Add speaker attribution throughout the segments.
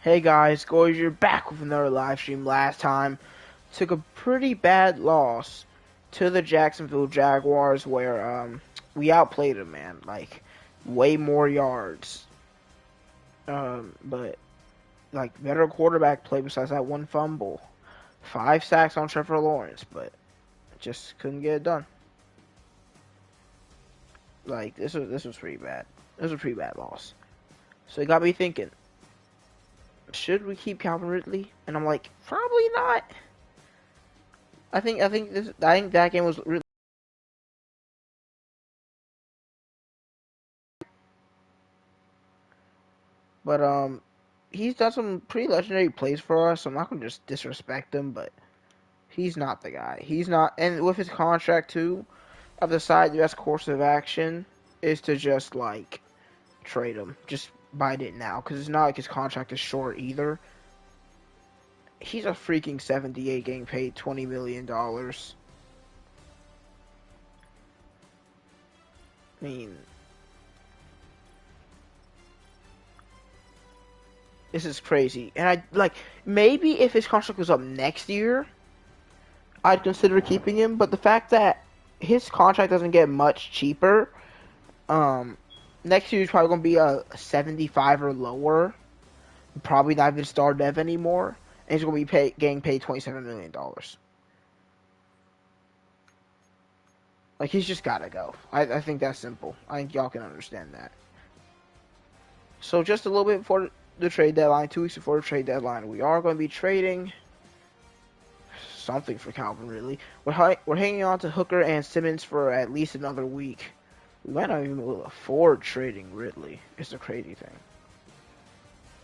Speaker 1: Hey guys, GoldeeJR back with another live stream. Last time took a pretty bad loss to the Jacksonville Jaguars where we outplayed them, man. Like way more yards. But like better quarterback play besides that one fumble. 5 sacks on Trevor Lawrence, but just couldn't get it done. Like this was pretty bad. This was a pretty bad loss. So it got me thinking, should we keep Calvin Ridley? And I'm like, probably not. I think that game was really, but he's done some pretty legendary plays for us. So I'm not gonna just disrespect him, but he's not the guy. He's not, and with his contract too, I've decided the best course of action is to just like trade him, just bite it now, because it's not like his contract is short either. He's a freaking 78 getting paid $20 million. I mean, this is crazy. And I like maybe if his contract was up next year, I'd consider keeping him. But the fact that his contract doesn't get much cheaper, um, next year is probably gonna be a 75 or lower. Probably not even star dev anymore, and he's gonna be getting paid $27 million. Like he's just gotta go. I think that's simple. I think y'all can understand that. So just a little bit before the trade deadline, 2 weeks before the trade deadline, we are going to be trading something for Calvin Ridley. We're hanging on to Hooker and Simmons for at least another week. We might not even be able to afford trading Ridley. It's the crazy thing.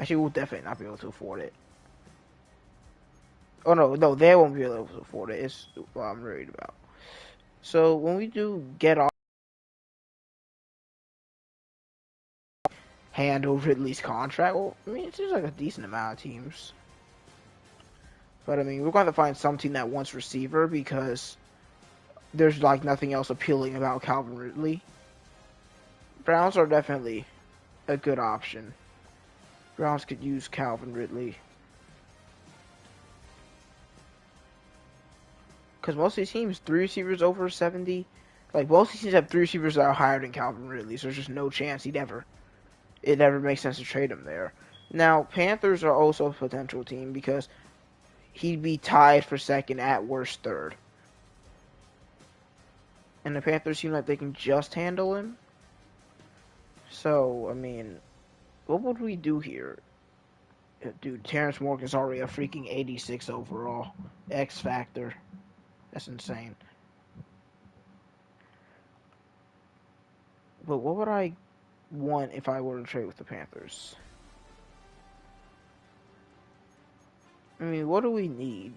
Speaker 1: Actually, we'll definitely not be able to afford it. Oh no, they won't be able to afford it. It's what I'm worried about. So when we do get off, handle Ridley's contract, well, I mean, it seems like a decent amount of teams. But I mean, we're going to find some team that wants receiver because there's like nothing else appealing about Calvin Ridley. Browns are definitely a good option. Browns could use Calvin Ridley. Because most of these teams, 3 receivers over 70. Like, most of these teams have 3 receivers that are higher than Calvin Ridley, so there's just no chance it ever makes sense to trade him there. Now, Panthers are also a potential team because he'd be tied for second, at worst third. And the Panthers seem like they can just handle him. So, I mean, what would we do here? Dude, Terrence Morgan's already a freaking 86 overall. X Factor. That's insane. But what would I want if I were to trade with the Panthers? I mean, what do we need?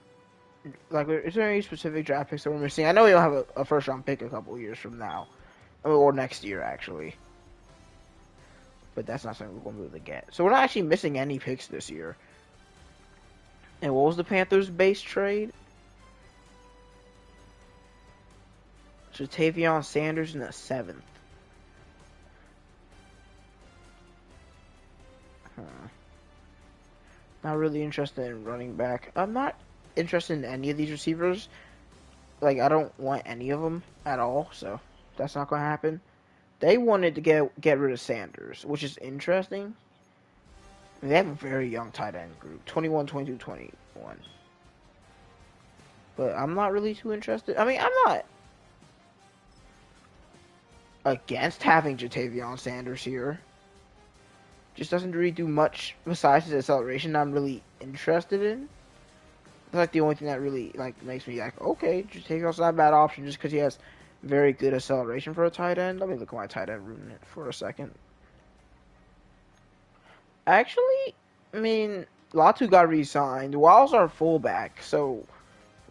Speaker 1: Like, is there any specific draft picks that we're missing? I know we don't have a first round pick a couple years from now. Or next year, actually. But that's not something we're going to be able to get. So we're not actually missing any picks this year. And what was the Panthers' base trade? Ja'Tavion Sanders in the 7th. Not really interested in running back. I'm not interested in any of these receivers. Like, I don't want any of them at all, so that's not going to happen. They wanted to get rid of Sanders, which is interesting. I mean, they have a very young tight end group, 21, 22, 21. But I'm not really too interested. I mean, I'm not against having Ja'Tavion Sanders here. Just doesn't really do much besides his acceleration I'm really interested in. That's like the only thing that really like makes me like, okay, Ja'Tavion's not a bad option just because he has very good acceleration for a tight end. Let me look at my tight end room for a second. Actually, I mean, Latu got re-signed. Wild's our fullback, so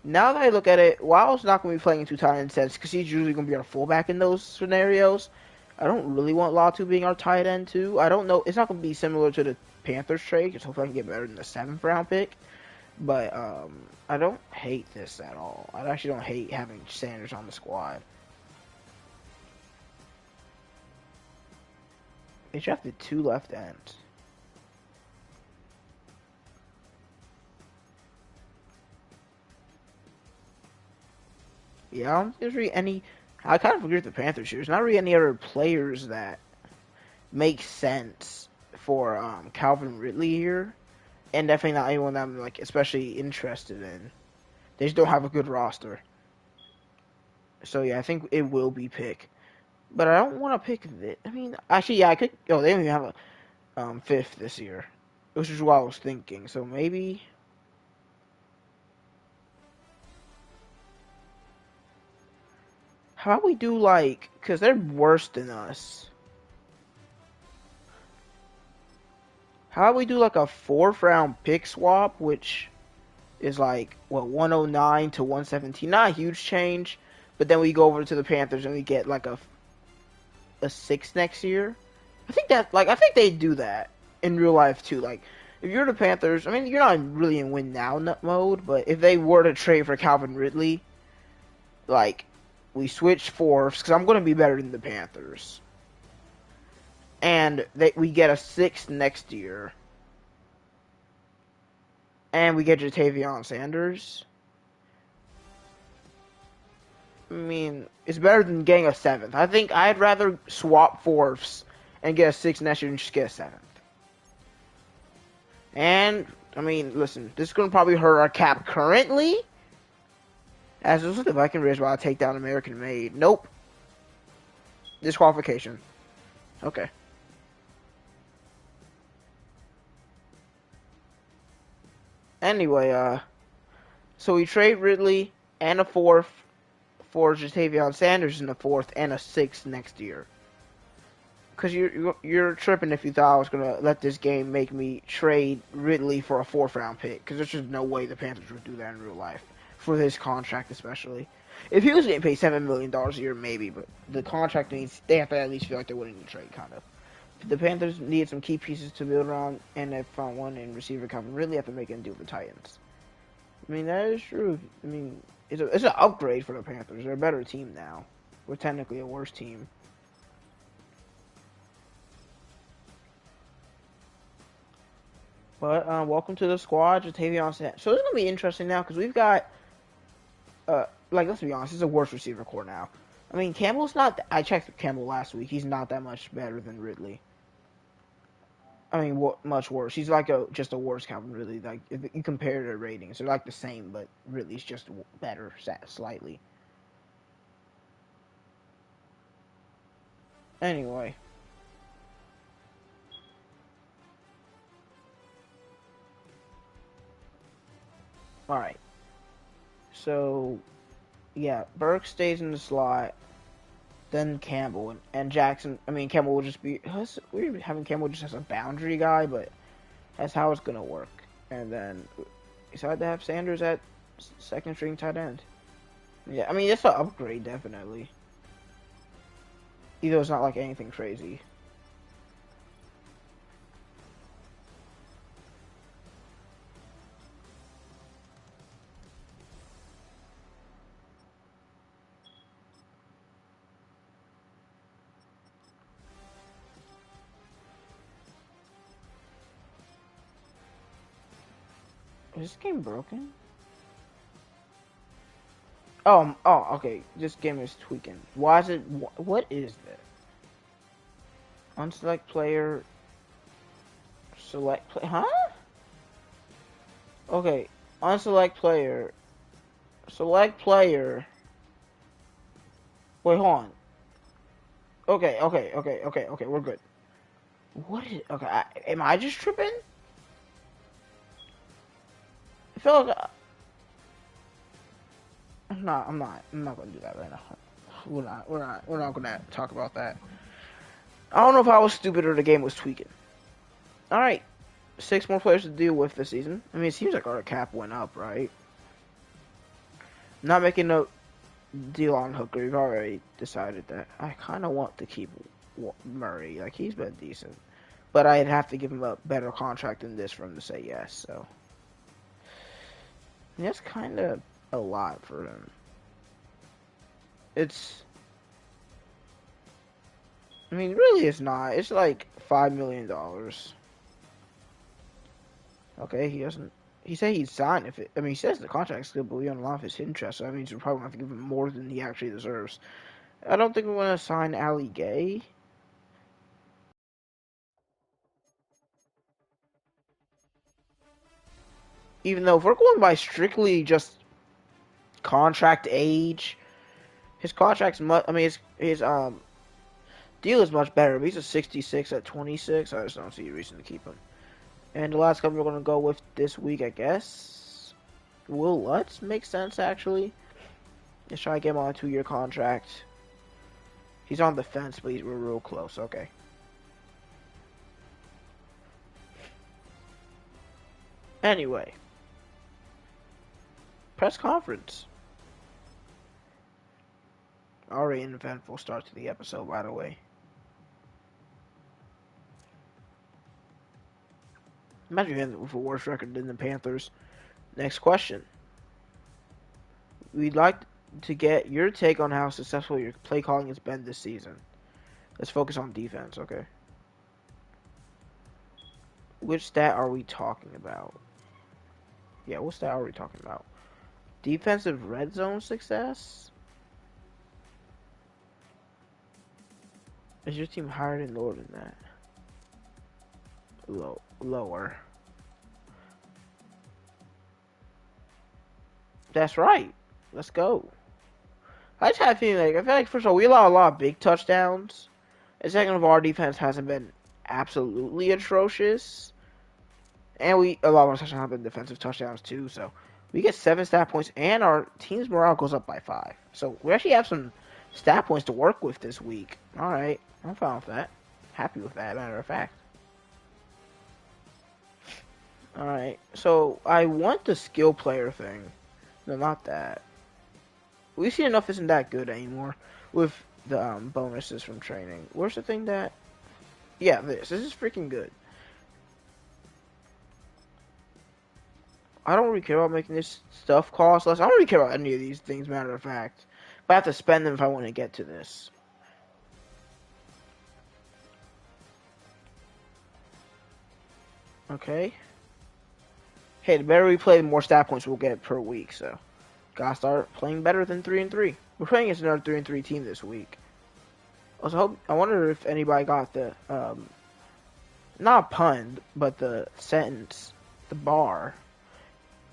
Speaker 1: now that I look at it, Wild's not going to be playing in two tight end sets because he's usually going to be our fullback in those scenarios. I don't really want Latu being our tight end too. I don't know. It's not going to be similar to the Panthers trade because hopefully I can get better than the 7th round pick. But I don't hate this at all. I actually don't hate having Sanders on the squad. They drafted 2 left ends. Yeah, I don't think there's really any. I kind of agree with the Panthers here. There's not really any other players that make sense for Calvin Ridley here, and definitely not anyone that I'm like especially interested in. They just don't have a good roster. So yeah, I think it will be pick. But I don't want to pick this. I mean, actually, yeah, I could. Oh, they don't even have a fifth this year, which is what I was thinking. So maybe. How about we do like, because they're worse than us. How about we do like a fourth round pick swap, which is like, what, 109 to 117? Not a huge change, but then we go over to the Panthers and we get like a six next year. I think that, like, I think they do that in real life too. Like, if you're the Panthers, I mean, you're not really in win now mode, but if they were to trade for Calvin Ridley, like, we switch fourths, because I'm going to be better than the Panthers. And we get a sixth next year. And we get Jatavion Sanders. I mean, it's better than getting a seventh. I think I'd rather swap fourths and get a sixth next year than just get a seventh. And, I mean, listen, this is going to probably hurt our cap currently. As this is the Viking Ridge while I take down American Made. Nope. Disqualification. Okay. Anyway, so we trade Ridley and a fourth for Jatavion Sanders in the fourth and a sixth next year. Because you're tripping if you thought I was gonna let this game make me trade Ridley for a fourth round pick. Because there's just no way the Panthers would do that in real life for this contract, especially. If he was getting paid $7 million a year, maybe, but the contract means they have to at least feel like they're winning the trade, kind of. The Panthers need some key pieces to build around, and they found one in receiver Calvin Ridley after making a deal with the Titans. I mean, that is true. I mean, it's an upgrade for the Panthers. They're a better team now. We're technically a worse team. But welcome to the squad, Jatavion Sanders. So it's gonna be interesting now because we've got, like, let's be honest, it's a worse receiver core now. I mean, Campbell's not. I checked Campbell last week. He's not that much better than Ridley. I mean, much worse. He's like just a worse Calvin Ridley. Like if you compare their ratings, they're like the same, but Ridley's just better, slightly. Anyway, all right. So yeah, Burke stays in the slot. Then Campbell and Jackson. I mean, Campbell will just be. We're having Campbell just as a boundary guy, but that's how it's gonna work. And then decided to have Sanders at second string tight end. Yeah, I mean it's an upgrade definitely. Even though it's not like anything crazy. Is this game broken? Okay. This game is tweaking. Why is it? What is that? Unselect player. Select play. Huh? Okay. Unselect player. Select player. Wait, hold on. Okay. We're good. What is? Okay. Am I just tripping? I feel like I'm not. I'm not gonna do that right now. We're not gonna talk about that. I don't know if I was stupid or the game was tweaking. All right, 6 more players to deal with this season. I mean, it seems like our cap went up, right? Not making no deal on Hooker. We've already decided that. I kind of want to keep Murray. Like he's been decent, but I'd have to give him a better contract than this for him to say yes. So that's kind of a lot for him. It's. I mean, really, it's not. It's like $5 million. Okay, he doesn't. He said he'd sign if it. I mean, he says the contract's good, but we don't know if his interest. So that means we're probably going to have to give him more than he actually deserves. I don't think we want to sign Ali Gay. Even though if we're going by strictly just contract age, his contract's much. I mean, his deal is much better. But he's a 66 at 26. I just don't see a reason to keep him. And the last couple we're going to go with this week, I guess. Will Lutz makes sense actually. Let's try to get him on a 2-year contract. He's on the fence, but we're real close. Okay. Anyway, press conference. Already an eventful start to the episode, by the way. Imagine him with a worse record than the Panthers. Next question. We'd like to get your take on how successful your play calling has been this season. Let's focus on defense, okay? Which stat are we talking about? Yeah, what stat are we talking about? Defensive red zone success? Is your team higher and lower than that? Lower. That's right. Let's go. I just have a feeling I feel like first of all we allow a lot of big touchdowns. And second of all, our defense hasn't been absolutely atrocious. And a lot of our touchdowns have been defensive touchdowns too, so we get 7 stat points and our team's morale goes up by 5. So we actually have some stat points to work with this week. Alright, I'm fine with that. Happy with that, matter of fact. Alright, so I want the skill player thing. No, not that. We see enough isn't that good anymore with the bonuses from training. Where's the thing that... Yeah, this is freaking good. I don't really care about making this stuff cost less. I don't really care about any of these things, matter of fact. But I have to spend them if I want to get to this. Okay. Hey, the better we play, the more stat points we'll get per week, so... Gotta start playing better than 3-3. We're playing against another 3-3 team this week. Also, I wonder if anybody got the, not pun, but the sentence, the bar,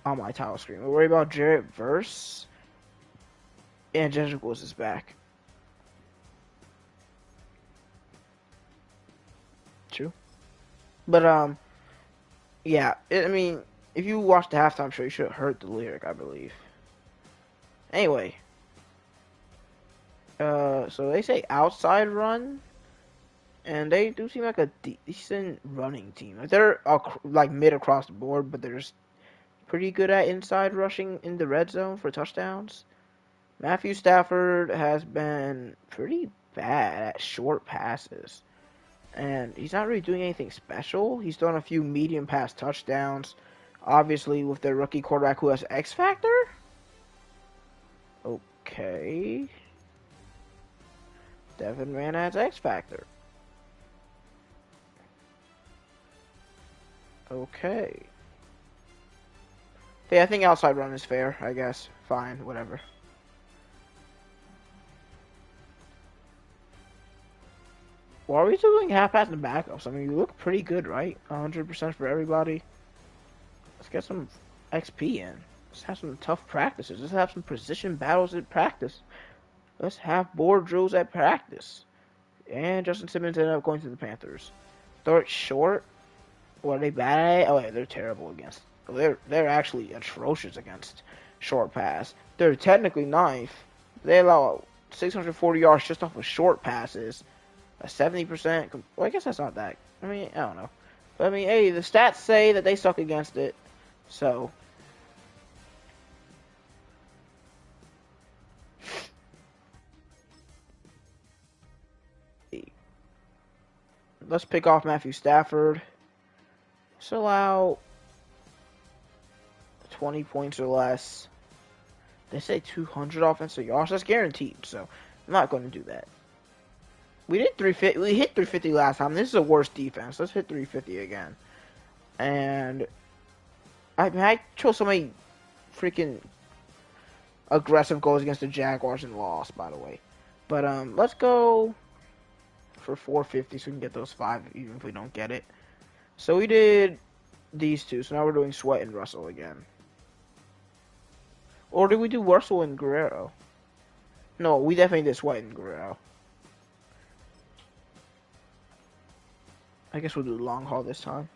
Speaker 1: on my title screen. We're worried about Jarrett Verse, and Jejicals is back. True. But, yeah, I mean, if you watched the halftime show, you should have heard the lyric, I believe. Anyway. So they say outside run, and they do seem like a decent running team. Like they're like mid across the board, but they're just pretty good at inside rushing in the red zone for touchdowns. Matthew Stafford has been pretty bad at short passes, and he's not really doing anything special. He's thrown a few medium pass touchdowns, obviously with their rookie quarterback who has X Factor. Okay. Devin Mann has X Factor. Okay. Hey, I think outside run is fair, I guess. Fine, whatever. Well, are we still doing half pass and backups? I mean, you look pretty good, right? 100% for everybody. Let's get some XP in. Let's have some tough practices. Let's have some precision battles at practice. Let's have board drills at practice. And Justin Simmons ended up going to the Panthers. Throw it short. What are they bad at? Oh, yeah, they're terrible against. They're actually atrocious against short pass. They're technically ninth. They allow 640 yards just off of short passes. A 70%. Well, I guess that's not that. I mean, I don't know. But I mean, hey, the stats say that they suck against it. So. Let's pick off Matthew Stafford. Let's allow 20 points or less. They say 200 offensive yards. That's guaranteed, so I'm not going to do that. We hit 350 last time. This is a worse defense. Let's hit 350 again. And I mean, I chose so many freaking aggressive goals against the Jaguars and lost, by the way. But let's go for 450 so we can get those 5 even if we don't get it. So we did these two, so now we're doing Sweat and Russell again. Or did we do Russell and Guerrero? No, we definitely did Sweat and Guerrero. I guess we'll do long haul this time.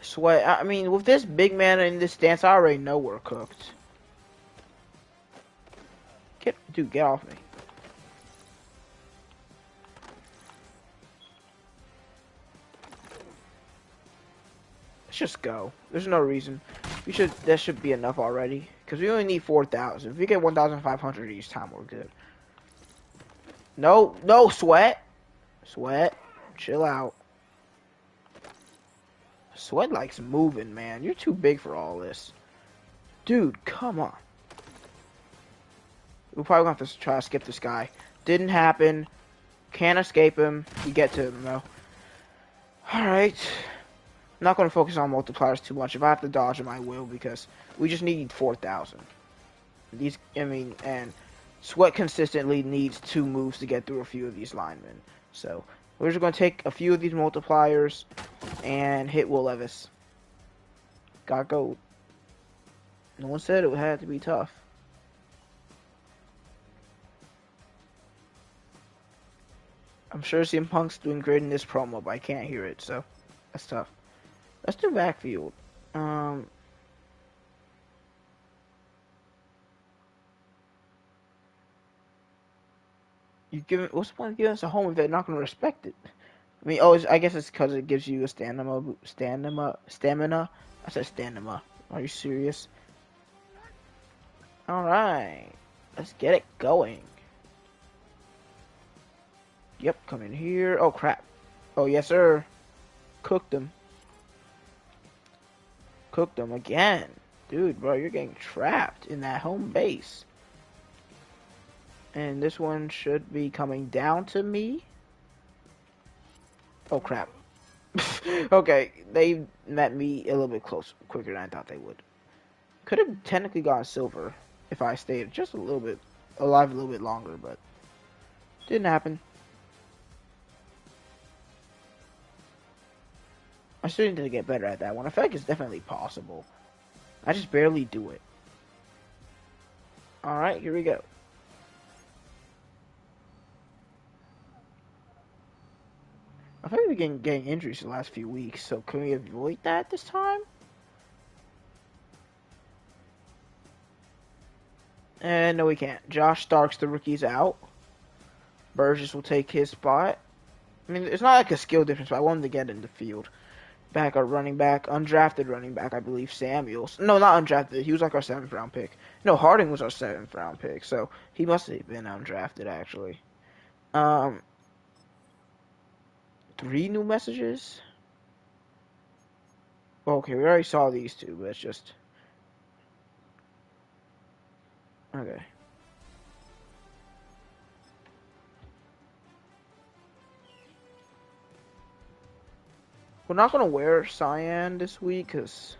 Speaker 1: Sweat, I mean, with this big man in this stance, I already know we're cooked. Dude, get off me. Let's just go. There's no reason. That should be enough already. Because we only need 4,000. If we get 1,500 each time, we're good. No, no, Sweat. Sweat, chill out. Sweat likes moving, man. You're too big for all this. Dude, come on. We're probably going to have to try to skip this guy. Didn't happen. Can't escape him. We get to him, though. Alright. I'm not going to focus on multipliers too much. If I have to dodge them, I will, because we just need 4,000. And Sweat consistently needs 2 moves to get through a few of these linemen. So, we're just going to take a few of these multipliers and hit Will Levis. Got gold. No one said it had to be tough. I'm sure CM Punk's doing great in this promo, but I can't hear it, so that's tough. Let's do backfield. What's the point of giving us a home if they're not going to respect it? I mean, I guess it's because it gives you a stamina. I said stamina. Are you serious? All right, let's get it going. Yep, come in here. Oh crap. Oh yes, sir. Cooked them. Cooked them again. Dude, bro, you're getting trapped in that home base. And this one should be coming down to me. Oh crap. Okay, they met me a little bit quicker than I thought they would. Could have technically gotten silver if I stayed just a little bit alive a little bit longer, but didn't happen. I still need to get better at that one. I feel like it's definitely possible. I just barely do it. Alright, here we go. I feel like we've been getting injuries the last few weeks, so can we avoid that this time? And no, we can't. Josh Starks, the rookie's out. Burgess will take his spot. I mean, it's not like a skill difference, but I want him to get in the field. Back our running back, undrafted running back, I believe, Samuels. No, not undrafted. He was like our 7th round pick. No, Harding was our 7th round pick, so he must have been undrafted, actually. 3 new messages? Okay, we already saw these 2, but it's just... Okay. We're not going to wear cyan this week, because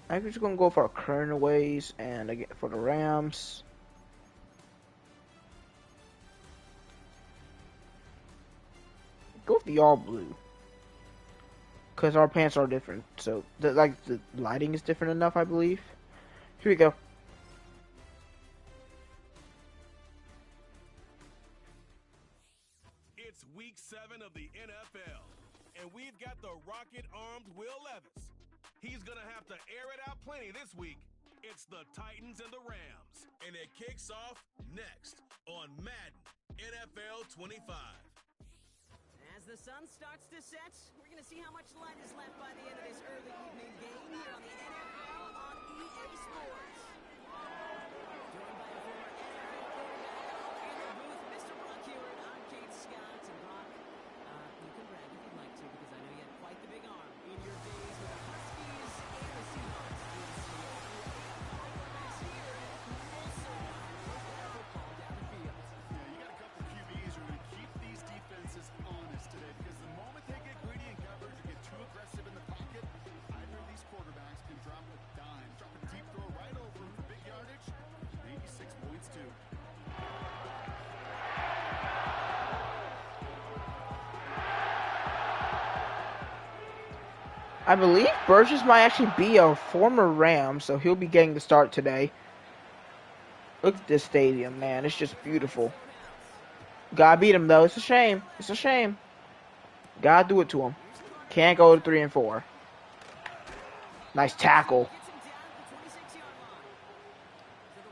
Speaker 1: I'm just going to go for our current ways, and again, for the Rams... Go with the all blue. Because our pants are different. So, the lighting is different enough, I believe. Here we go.
Speaker 2: It's week 7 of the NFL. And we've got the rocket-armed Will Levis. He's going to have to air it out plenty this week. It's the Titans and the Rams. And it kicks off next on Madden NFL 25.
Speaker 3: As the sun starts to set, we're going to see how much light is left by the end of this early evening game here on the NFL on EA Sports. Joined by a former NFL quarterback in the booth, Mr. Brock here at Arcade Scott. And Brock, you can brag if you'd like to, because I know you had quite the big arm in your days with the Huskies and the Seahawks in Seattle. Quarterbacks here who also football down the field.
Speaker 2: Yeah, you got a couple QBs who are going to keep
Speaker 1: I believe Burgess might actually be a former Ram, so he'll be getting the start today. Look at this stadium, man. It's just beautiful. Gotta beat him, though. It's a shame. It's a shame. Gotta do it to him. Can't go to 3 and 4. Nice tackle.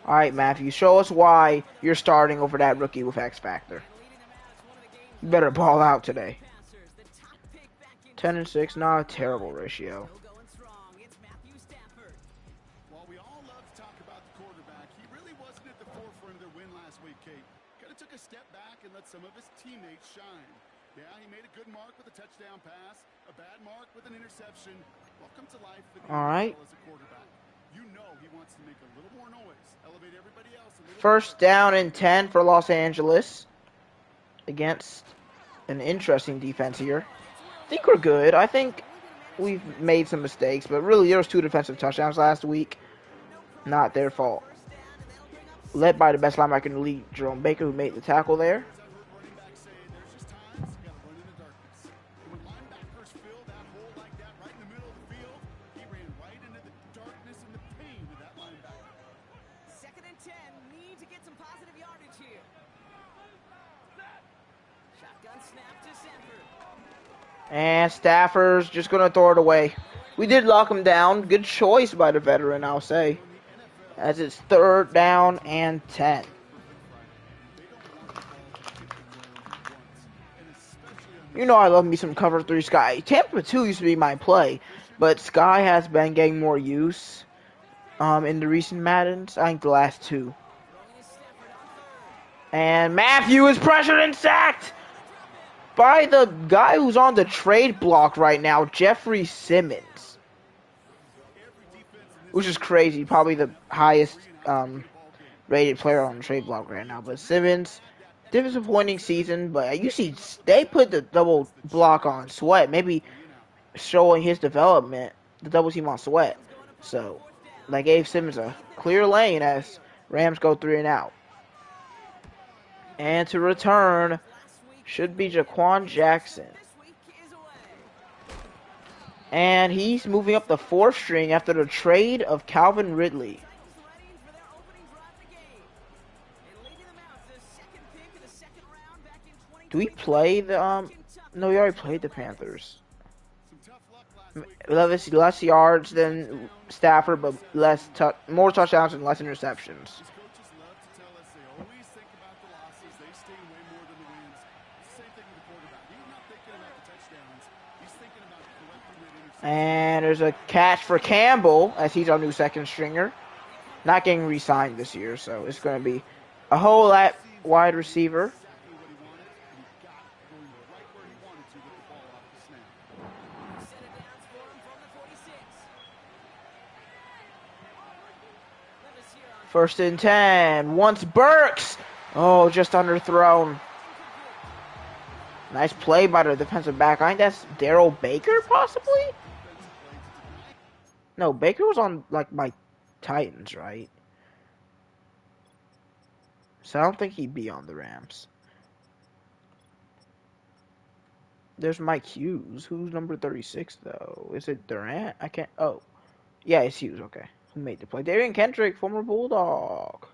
Speaker 1: All right, Matthew. Show us why you're starting over that rookie with X Factor. You better ball out today. 10 and 6, not a terrible ratio.
Speaker 2: While we all love to talk about the quarterback, he really wasn't at the forefront of their win last week, Kate. Kind of took a step back and let some of his teammates shine. Yeah, he made a good mark with a touchdown pass, a bad mark with an interception. Welcome to life for the NFL as a quarterback. You know he wants to make a little more noise, elevate everybody else a little.
Speaker 1: First down and 10 for Los Angeles against an interesting defense here. I think we're good. I think we've made some mistakes, but really there was 2 defensive touchdowns last week. Not their fault. Led by the best linebacker in the league, Jerome Baker, who made the tackle there. And Stafford's just going to throw it away. We did lock him down. Good choice by the veteran, I'll say. As it's 3rd down and 10. You know I love me some cover 3 Sky. Tampa 2 used to be my play, but Sky has been getting more use in the recent Maddens. I think the last 2. And Matthew is pressured and sacked by the guy who's on the trade block right now, Jeffrey Simmons. Which is crazy. Probably the highest rated player on the trade block right now. But Simmons, disappointing season. But you see, they put the double block on Sweat. Maybe showing his development. The double team on Sweat. So, they gave Simmons a clear lane as Rams go 3 and out. And to return should be Jaquan Jackson. And he's moving up the 4th string after the trade of Calvin Ridley. Do we play the, no, we already played the Panthers. Less yards than Stafford, but more touchdowns and less interceptions. And there's a catch for Campbell as he's our new 2nd stringer. Not getting re-signed this year, so it's going to be a whole lot wide receiver. First and 10. Once Burks. Oh, just underthrown. Nice play by the defensive back. I think that's Daryl Baker, possibly? No, Baker was on, like, my Titans, right? So I don't think he'd be on the Rams. There's Mike Hughes. Who's number 36, though? Is it Durant? I can't... Oh. Yeah, it's Hughes. Okay. Who made the play? Darian Kendrick, former Bulldog.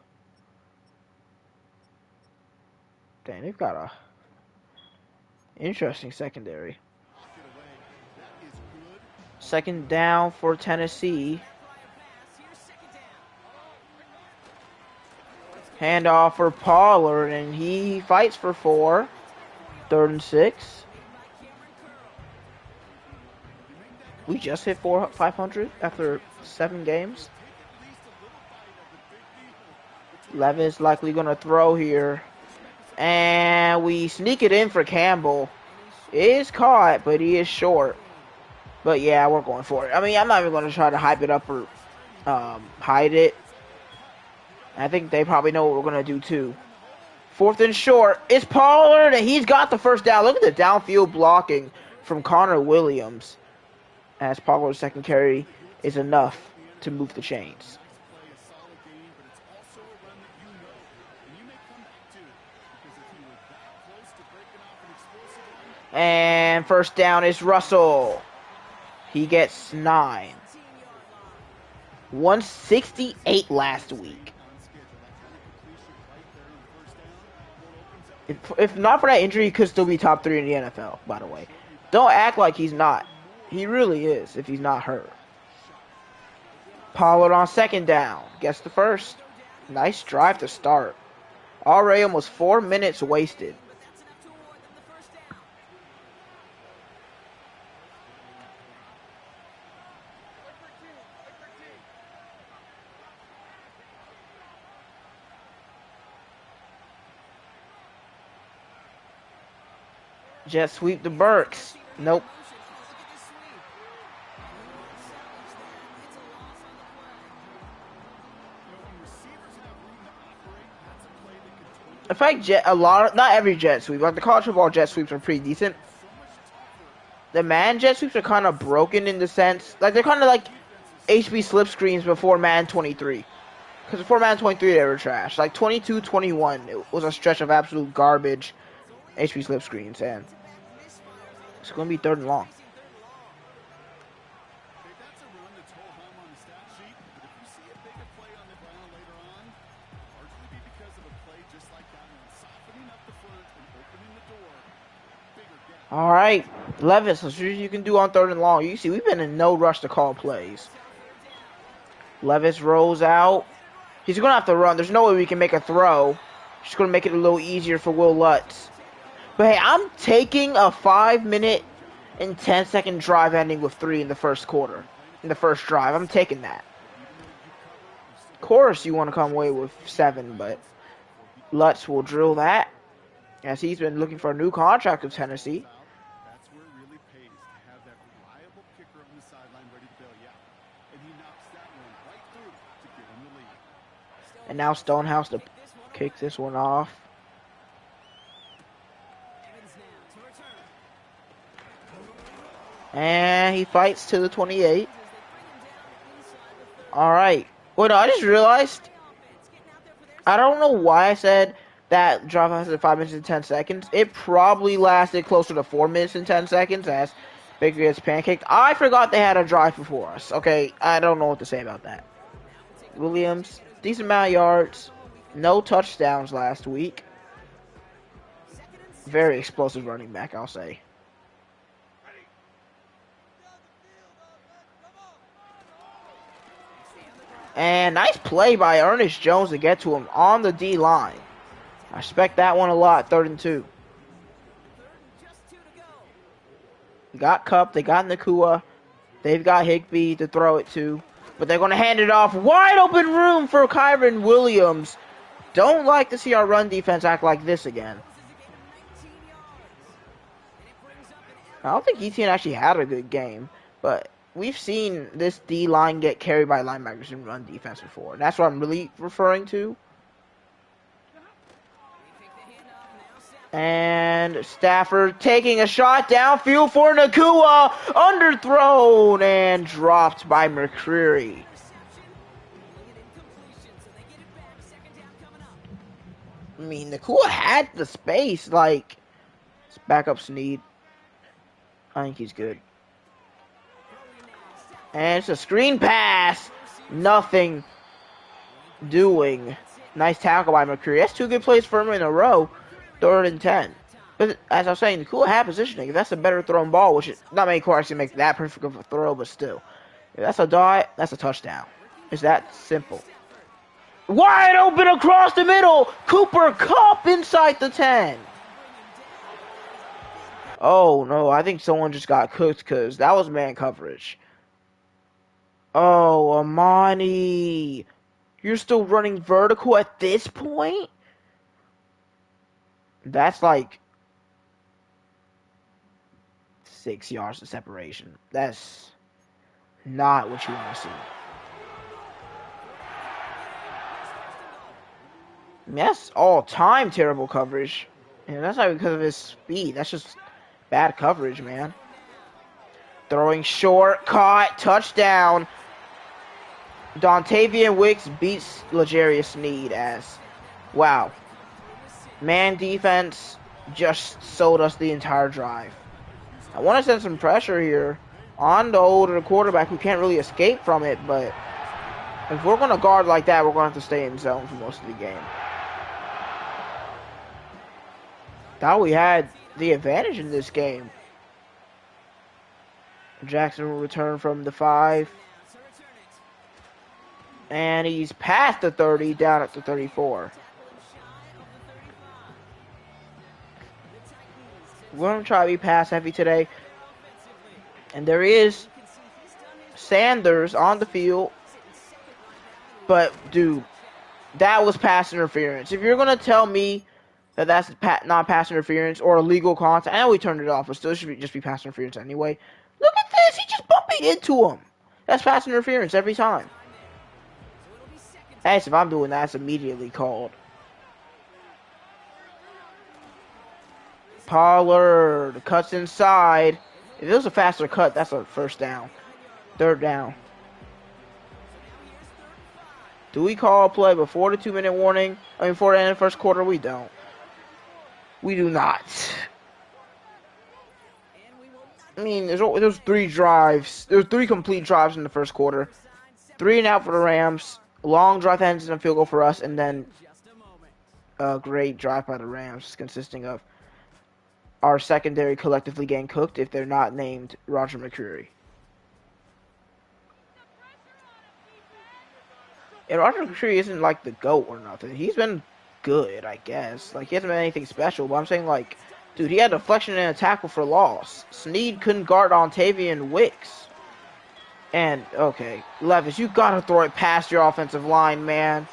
Speaker 1: Dang, they've got a interesting secondary. 2nd down for Tennessee. Handoff for Pollard, and he fights for 4. 3rd and 6. We just hit 500 after 7 games. Levis likely going to throw here. And we sneak it in for Campbell. It is caught, but he is short. But yeah, we're going for it. I mean, I'm not even going to try to hype it up or hide it. I think they probably know what we're going to do too. 4th and short. It's Pollard, and he's got the 1st down. Look at the downfield blocking from Connor Williams. As Pollard's 2nd carry is enough to move the chains. And 1st down is Russell. He gets 9. 168 last week. If not for that injury, he could still be top 3 in the NFL, by the way. Don't act like he's not. He really is if he's not hurt. Pollard on second down. Gets the first. Nice drive to start. Already almost 4 minutes wasted. Jet sweep the Burks. Nope. In fact, not every jet sweep, like the college football jet sweeps are pretty decent. The man jet sweeps are kind of broken in the sense, like they're kind of like HB slip screens before Man 23. Because before Man 23 they were trash. Like 22, 21, it was a stretch of absolute garbage HB slip screens, and it's going to be 3rd and long. All right, Levis, let's see what you can do on 3rd and long. You see, we've been in no rush to call plays. Levis rolls out. He's going to have to run. There's no way we can make a throw. Just going to make it a little easier for Will Lutz. But hey, I'm taking a 5-minute and 10-second drive ending with 3 in the first quarter. In the first drive, I'm taking that. Of course, you want to come away with 7, but Lutz will drill that, as he's been looking for a new contract with Tennessee.
Speaker 4: That's where it really pays to have that reliable kicker on the sideline ready to bail you out. And he knocks that one right through to give him the lead.
Speaker 1: And now Stonehouse to kick this one off. And he fights to the 28. All right. Wait, no, I just realized. I don't know why I said that drive lasted 5 minutes and 10 seconds. It probably lasted closer to 4 minutes and 10 seconds as Baker gets pancaked. I forgot they had a drive before us. Okay, I don't know what to say about that. Williams, decent amount of yards. No touchdowns last week. Very explosive running back, I'll say. And nice play by Ernest Jones to get to him on the D-line. I respect that one a lot, 3rd and 2. They got Kupp, they got Nakua. They've got Higbee to throw it to. But they're going to hand it off. Wide open room for Kyron Williams. Don't like to see our run defense act like this again. I don't think ETN actually had a good game, but we've seen this D-line get carried by linebackers in run defense before. And that's what I'm really referring to. And Stafford taking a shot downfield for Nakua. Underthrown and dropped by McCreary. I mean, Nakua had the space. Like, let's back up Snead. I think he's good. And it's a screen pass. Nothing doing. Nice tackle by McCreary. That's 2 good plays for him in a row. 3rd and 10. But as I was saying, the cool hat positioning. If that's a better thrown ball, which is not many quarterbacks can make that perfect of a throw, but still. If that's a dot, that's a touchdown. It's that simple. Wide open across the middle. Cooper Kupp inside the 10. Oh, no. I think someone just got cooked because that was man coverage. Oh, Amani. You're still running vertical at this point? That's like 6 yards of separation. That's not what you want to see. I mean, that's all-time terrible coverage. And that's not because of his speed. That's just bad coverage, man. Throwing short, caught, touchdown. Dontavian Wicks beats L'Jarius Sneed as, wow. Man defense just sold us the entire drive. I want to send some pressure here. on the older quarterback who can't really escape from it, but if we're going to guard like that, we're going to have to stay in zone for most of the game. Thought we had the advantage in this game. Jackson will return from the 5. And he's past the 30, down at the 34. We're going to try to be pass heavy today. And there is Sanders on the field. But, dude, that was pass interference. If you're going to tell me that that's not pass interference or illegal contact, I know we turned it off, but still should just be pass interference anyway. Look at this. He just bumping into him. That's pass interference every time. Hey, if I'm doing that, it's immediately called. Pollard cuts inside. If it was a faster cut, that's a first down. Third down. Do we call a play before the 2-minute warning? Before the end of the first quarter? We don't. We do not. I mean, there's 3 drives. There's 3 complete drives in the first quarter. 3 and out for the Rams. Long drive ends in a field goal for us, and then a great drive by the Rams, consisting of our secondary collectively getting cooked if they're not named Roger McCreary. And Roger McCreary isn't like the GOAT or nothing. He's been good, I guess. Like, he hasn't been anything special, but I'm saying, like, dude, he had a deflection and a tackle for loss. Snead couldn't guard Ontavian Wicks. And, okay, Levis, you gotta throw it past your offensive line, man.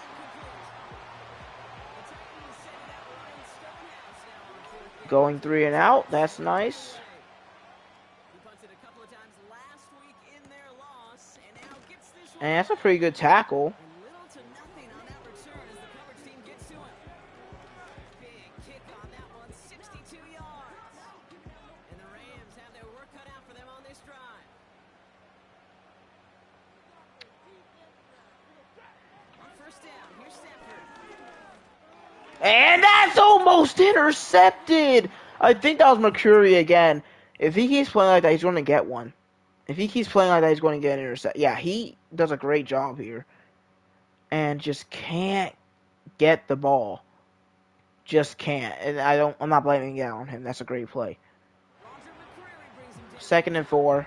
Speaker 1: Going 3 and out, that's nice. And that's a pretty good tackle. And that's almost intercepted. I think that was McCreary again. If he keeps playing like that, he's going to get one. If he keeps playing like that, he's going to get an intercept. Yeah, he does a great job here. And just can't get the ball. Just can't. And I'm not blaming it on him. That's a great play. 2nd and 4.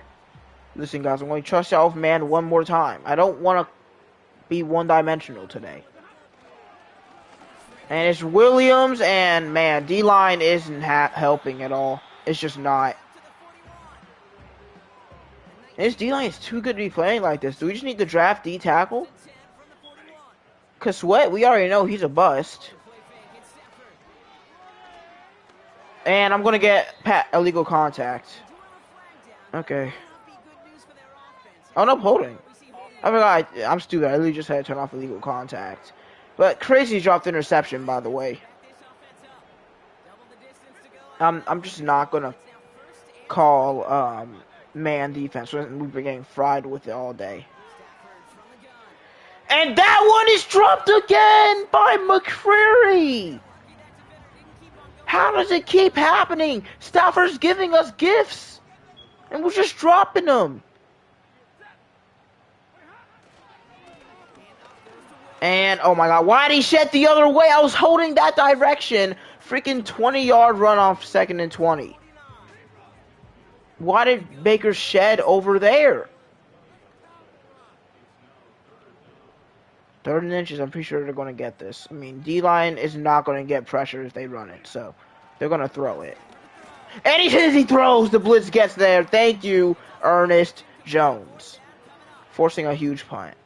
Speaker 1: Listen, guys, I'm going to trust y'all with man one more time. I don't want to be one-dimensional today. And it's Williams, and, man, D-line isn't helping at all. It's just not. And this D-line is too good to be playing like this. Do we just need to draft D-tackle? Because Sweat, we already know he's a bust. And I'm going to get illegal contact. Okay. Oh, no, holding. I forgot. I'm stupid. I literally just had to turn off illegal contact. But Crazy dropped interception, by the way. I'm just not going to call man defense. We've been getting fried with it all day. And that one is dropped again by McCreary. How does it keep happening? Stafford's giving us gifts. And we're just dropping them. And, oh my god, why did he shed the other way? I was holding that direction. Freaking 20-yard run off 2nd and 20. Why did Baker shed over there? 3rd and inches, I'm pretty sure they're going to get this. I mean, D-line is not going to get pressure if they run it, so they're going to throw it. And he throws, the blitz gets there. Thank you, Ernest Jones. Forcing a huge punt.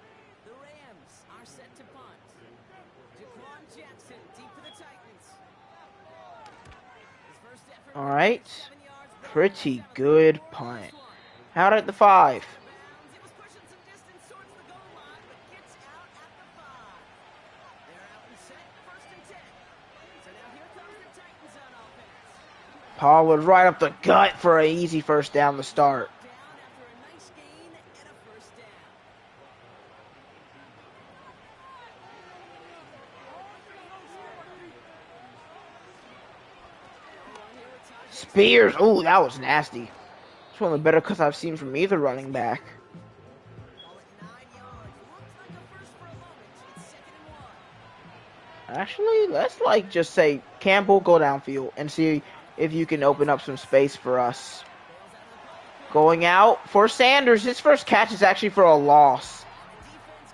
Speaker 1: Alright. Pretty good punt. Out at the 5. Pollard right up the gut for an easy first down to start. Spears, ooh, that was nasty. one of the better cuts I've seen from either running back.
Speaker 3: Call it 9 yards. Looks like a first for a moment. It's 2nd and 1.
Speaker 1: Actually, let's like just say Campbell go downfield and see if you can open up some space for us. Going out for Sanders. His first catch is actually for a loss.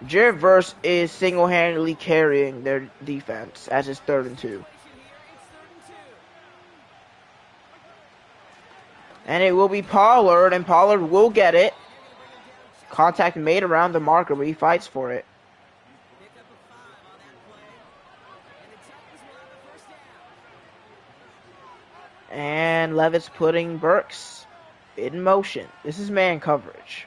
Speaker 1: Jared Verse is single-handedly carrying their defense as it's 3rd and 2. And it will be Pollard, and Pollard will get it. Contact made around the marker, but he fights for it. And Levis putting Burks in motion. This is man coverage.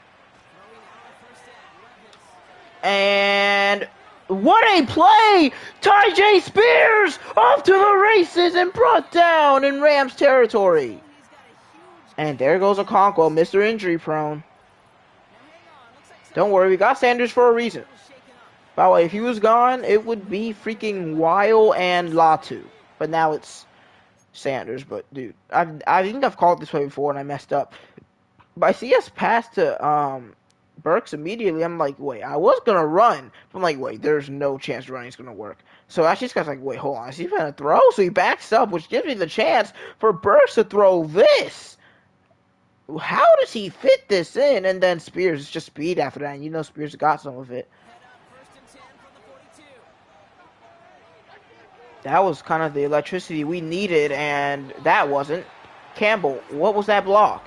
Speaker 1: And what a play! Tyjae Spears off to the races and brought down in Rams territory. And there goes Okonkwo, Mr. Injury Prone. Don't worry, we got Sanders for a reason. By the way, if he was gone, it would be freaking Weil and Latu. But now it's Sanders. But dude, I think I've called this way before and I messed up. But I see us pass to Burks immediately. I'm like, wait, I was gonna run. I'm like, wait, there's no chance running's gonna work. So actually, this guy's like, wait, hold on, is he gonna throw? So he backs up, which gives me the chance for Burks to throw this. How does he fit this in? And then Spears, it's just speed after that, and you know Spears got some of it. That was kind of the electricity we needed, and that wasn't. Campbell, what was that block?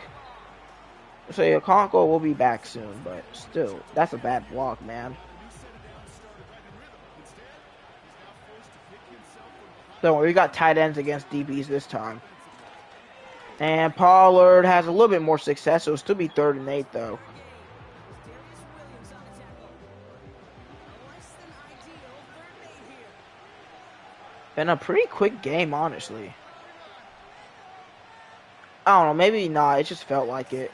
Speaker 1: So Okonkwo will be back soon, but still, that's a bad block, man. Don't worry, we got tight ends against DBs this time. And Pollard has a little bit more success, so it'll still be 3rd and 8, though. Been a pretty quick game, honestly. I don't know, maybe not. It just felt like it.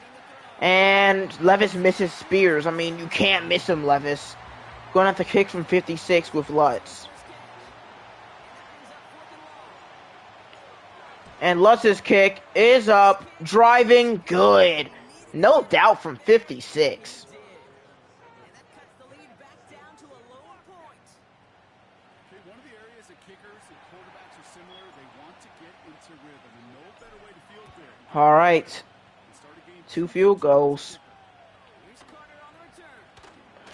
Speaker 1: And Levis misses Spears. I mean, you can't miss him, Levis. Going to have to kick from 56 with Lutz. And Lutz's kick is up. Driving good. No doubt from 56.
Speaker 4: One of the areas that kickers and quarterbacks are similar, they want to get into rhythm, and no better way to feel good.
Speaker 1: All right. 2 field goals.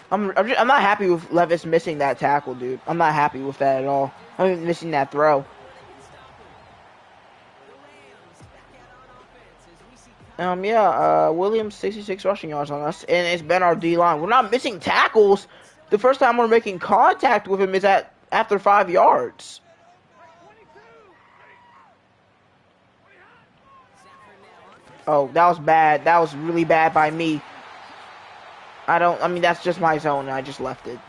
Speaker 1: I'm not happy with Levis missing that tackle, dude. I'm not happy with that at all. I'm missing that throw. Williams 66 rushing yards on us, and it's been our D-line. We're not missing tackles. The first time we're making contact with him is after 5 yards. Oh, that was bad. That was really bad by me. I mean, that's just my zone, and I just left it.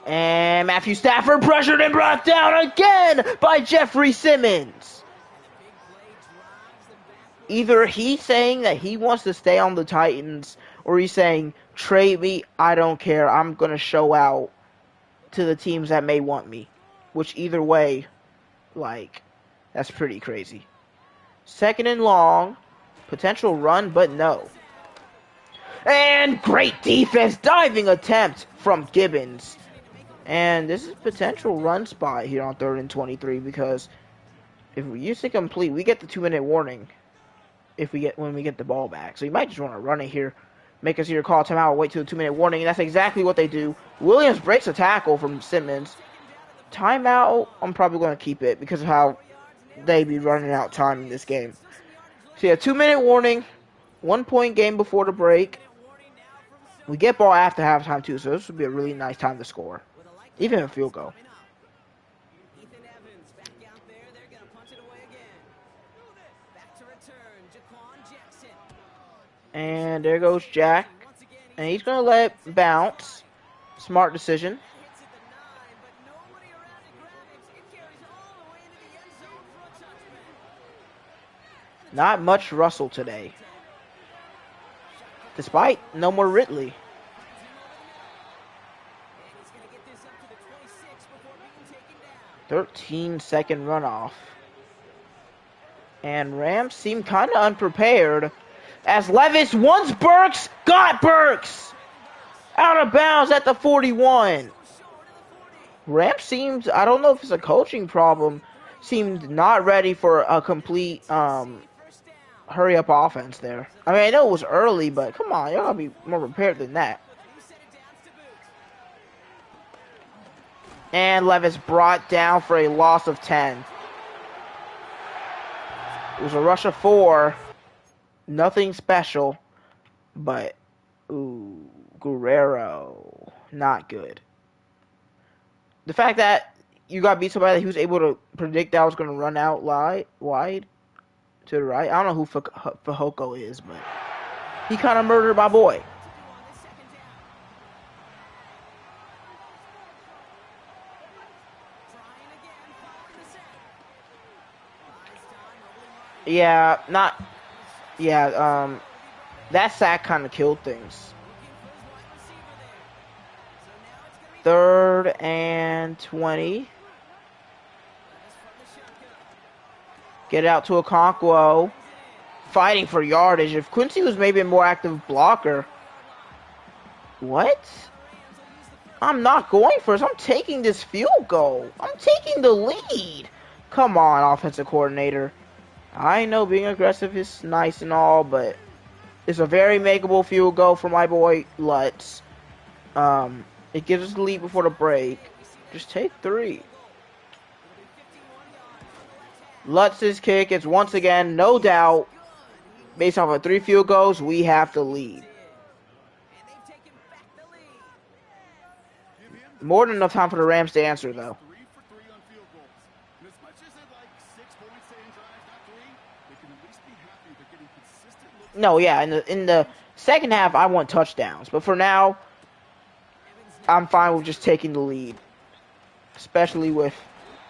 Speaker 1: And Matthew Stafford pressured and brought down again by Jeffrey Simmons. Either he's saying that he wants to stay on the Titans, or he's saying, trade me, I don't care, I'm going to show out to the teams that may want me. Which either way, like, that's pretty crazy. 2nd and long, potential run, but no. And great defense, diving attempt from Gibbons. And this is potential run spot here on 3rd and 23, because if we use it complete, we get the 2-minute warning when we get the ball back. So you might just want to run it here, make us either call timeout or wait till the 2-minute warning, and that's exactly what they do. Williams breaks a tackle from Simmons. Timeout, I'm probably going to keep it because of how they be running out time in this game. So yeah, 2-minute warning, 1-point game before the break. We get ball after halftime too, so this would be a really nice time to score. Even a field goal. And there goes Jack. And he's going to let it bounce. Smart decision. Not much Russell today. Despite no more Ridley. 13-second runoff. And Rams seem kind of unprepared as Levis wants Burks, got Burks! Out of bounds at the 41. Rams seems, I don't know if it's a coaching problem, seemed not ready for a complete hurry up offense there. I mean, I know it was early, but come on, y'all gotta be more prepared than that. And Levis brought down for a loss of 10. It was a rush of 4. Nothing special, but ooh, Guerrero, not good. The fact that you got beat so bad that he was able to predict that I was going to run out wide to the right. I don't know who Fajoko is, but he kind of murdered my boy. Yeah, that sack kind of killed things. 3rd and 20. Get it out to Okonkwo. Fighting for yardage. If Quincy was maybe a more active blocker. What? I'm not going for this. I'm taking this field goal. I'm taking the lead. Come on, offensive coordinator. I know being aggressive is nice and all, but it's a very makeable field goal for my boy Lutz. It gives us the lead before the break. Just take 3. Lutz's kick is once again, no doubt, based off of 3 field goals, we have the lead. More than enough time for the Rams to answer, though. No, yeah, in the second half, I want touchdowns. But for now, I'm fine with just taking the lead. Especially with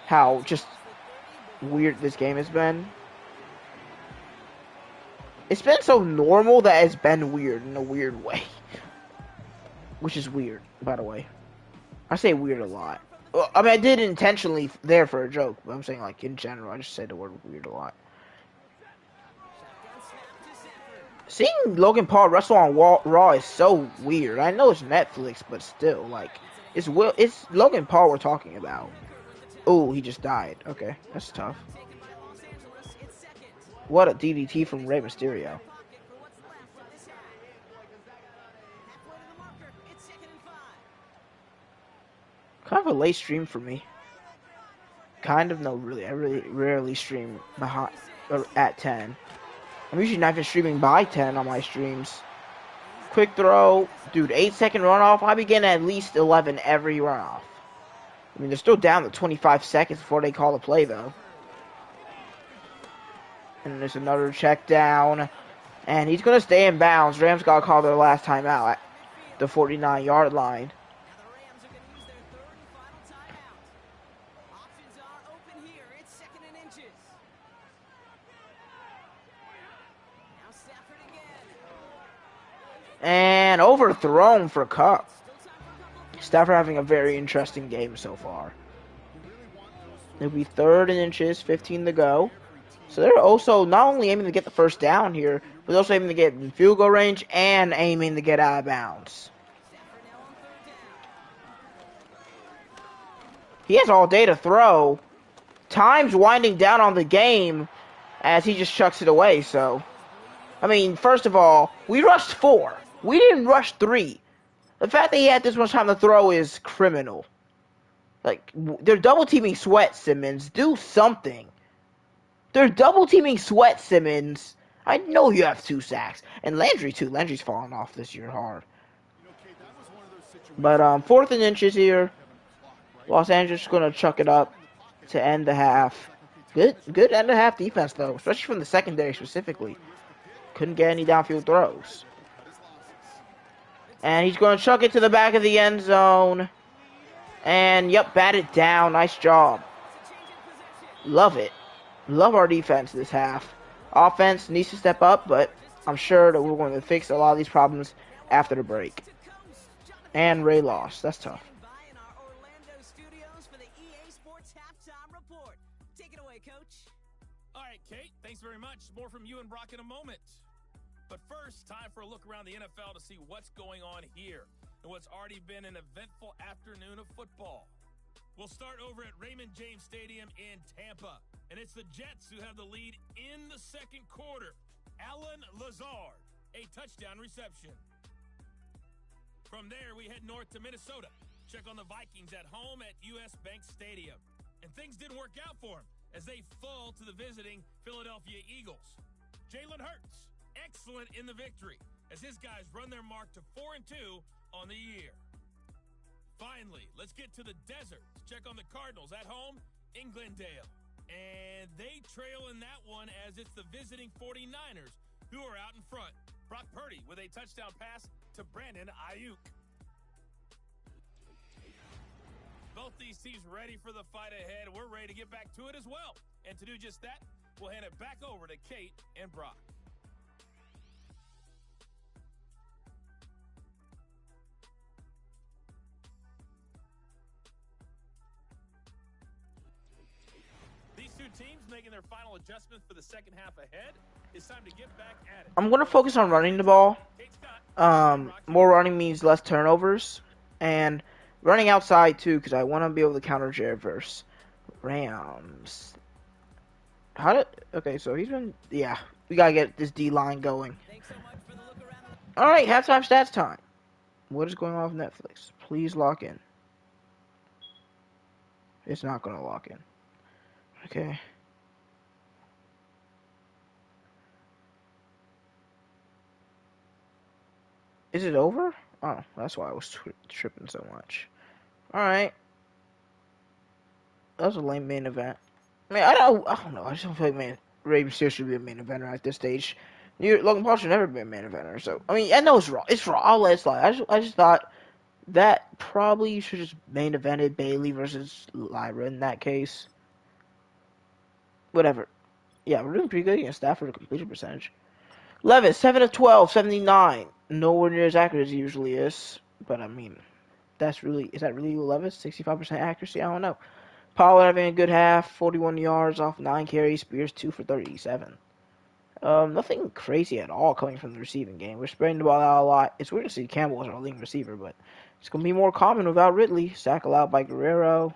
Speaker 1: how just weird this game has been. It's been so normal that it's been weird in a weird way. Which is weird, by the way. I say weird a lot. Well, I mean, I did intentionally there for a joke, but I'm saying, like, in general, I just say the word weird a lot. Seeing Logan Paul wrestle on Raw is so weird. I know it's Netflix, but still, like, it's Logan Paul we're talking about. Oh, he just died. Okay, that's tough. What a DDT from Rey Mysterio. Kind of a late stream for me. Kind of, no, really. I really rarely stream behind or at 10. I'm usually not even streaming by 10 on my streams. Quick throw. Dude, 8-second runoff. I begin at least 11 every runoff. I mean, they're still down to 25 seconds before they call the play, though. And there's another check down. And he's going to stay in bounds. Rams got to call their last timeout at the 49-yard line. And overthrown for Cup. Stafford having a very interesting game so far. It'll be 3rd and inches, 15 to go. So they're also not only aiming to get the first down here, but also aiming to get in field goal range and aiming to get out of bounds. He has all day to throw. Time's winding down on the game as he just chucks it away, so. I mean, first of all, we rushed 4. We didn't rush 3. The fact that he had this much time to throw is criminal. Like, they're double-teaming Sweat, Simmons. Do something. They're double-teaming Sweat, Simmons. I know you have 2 sacks. And Landry, too. Landry's falling off this year hard. But, 4th and inches here. Los Angeles is going to chuck it up to end the half. Good end of half defense, though. Especially from the secondary, specifically. Couldn't get any downfield throws. And he's going to chuck it to the back of the end zone. And, yep, bat it down. Nice job. Love it. Love our defense this half. Offense needs to step up, but I'm sure that we're going to fix a lot of these problems after the break. And Ray lost. That's tough.
Speaker 5: Thanks very much. More from you and Brock in a moment. But first, time for a look around the NFL to see what's going on here and what's already been an eventful afternoon of football. We'll start over at Raymond James Stadium in Tampa, and it's the Jets who have the lead in the second quarter. Alan Lazard, a touchdown reception. From there, we head north to Minnesota. Check on the Vikings at home at US Bank Stadium. And things didn't work out for them as they fall to the visiting Philadelphia Eagles. Jalen Hurts, excellent in the victory as his guys run their mark to 4-2 on the year. Finally, let's get to the desert to check on the Cardinals at home in Glendale. And they trail in that one as it's the visiting 49ers who are out in front. Brock Purdy with a touchdown pass to Brandon Ayuk. Both these teams ready for the fight ahead. We're ready to get back to it as well. And to do just that, we'll hand it back over to Kate and Brock. These two teams making their final adjustments for the second half ahead. It's time to get back at it.
Speaker 1: I'm going to focus on running the ball. More running means less turnovers. And running outside, too, because I want to be able to counter Jared versus Rams. Okay, so he's been... Yeah, we got to get this D-line going. Alright, halftime stats time. What is going on with Netflix? Please lock in. It's not going to lock in. Okay. Is it over? Oh, that's why I was tripping so much. Alright. That was a lame main event. I mean, I don't know. I just don't feel like Rey Mysterio should be a main eventer at this stage. Logan Paul should never be a main eventer. So, I mean, I know it's raw. It's raw. I'll let it slide. I just thought that probably you should just main evented Bayley versus Lyra in that case. Whatever. Yeah, we're doing pretty good against that for the completion percentage. Levis, 7 of 12, 79. Nowhere near as accurate as he usually is. But, I mean, is that really Levis? 65% accuracy? I don't know. Pollard having a good half, 41 yards off 9 carries. Spears 2 for 37. Nothing crazy at all coming from the receiving game. We're spreading the ball out a lot. It's weird to see Campbell as our leading receiver, but it's going to be more common without Ridley. Sack allowed by Guerrero.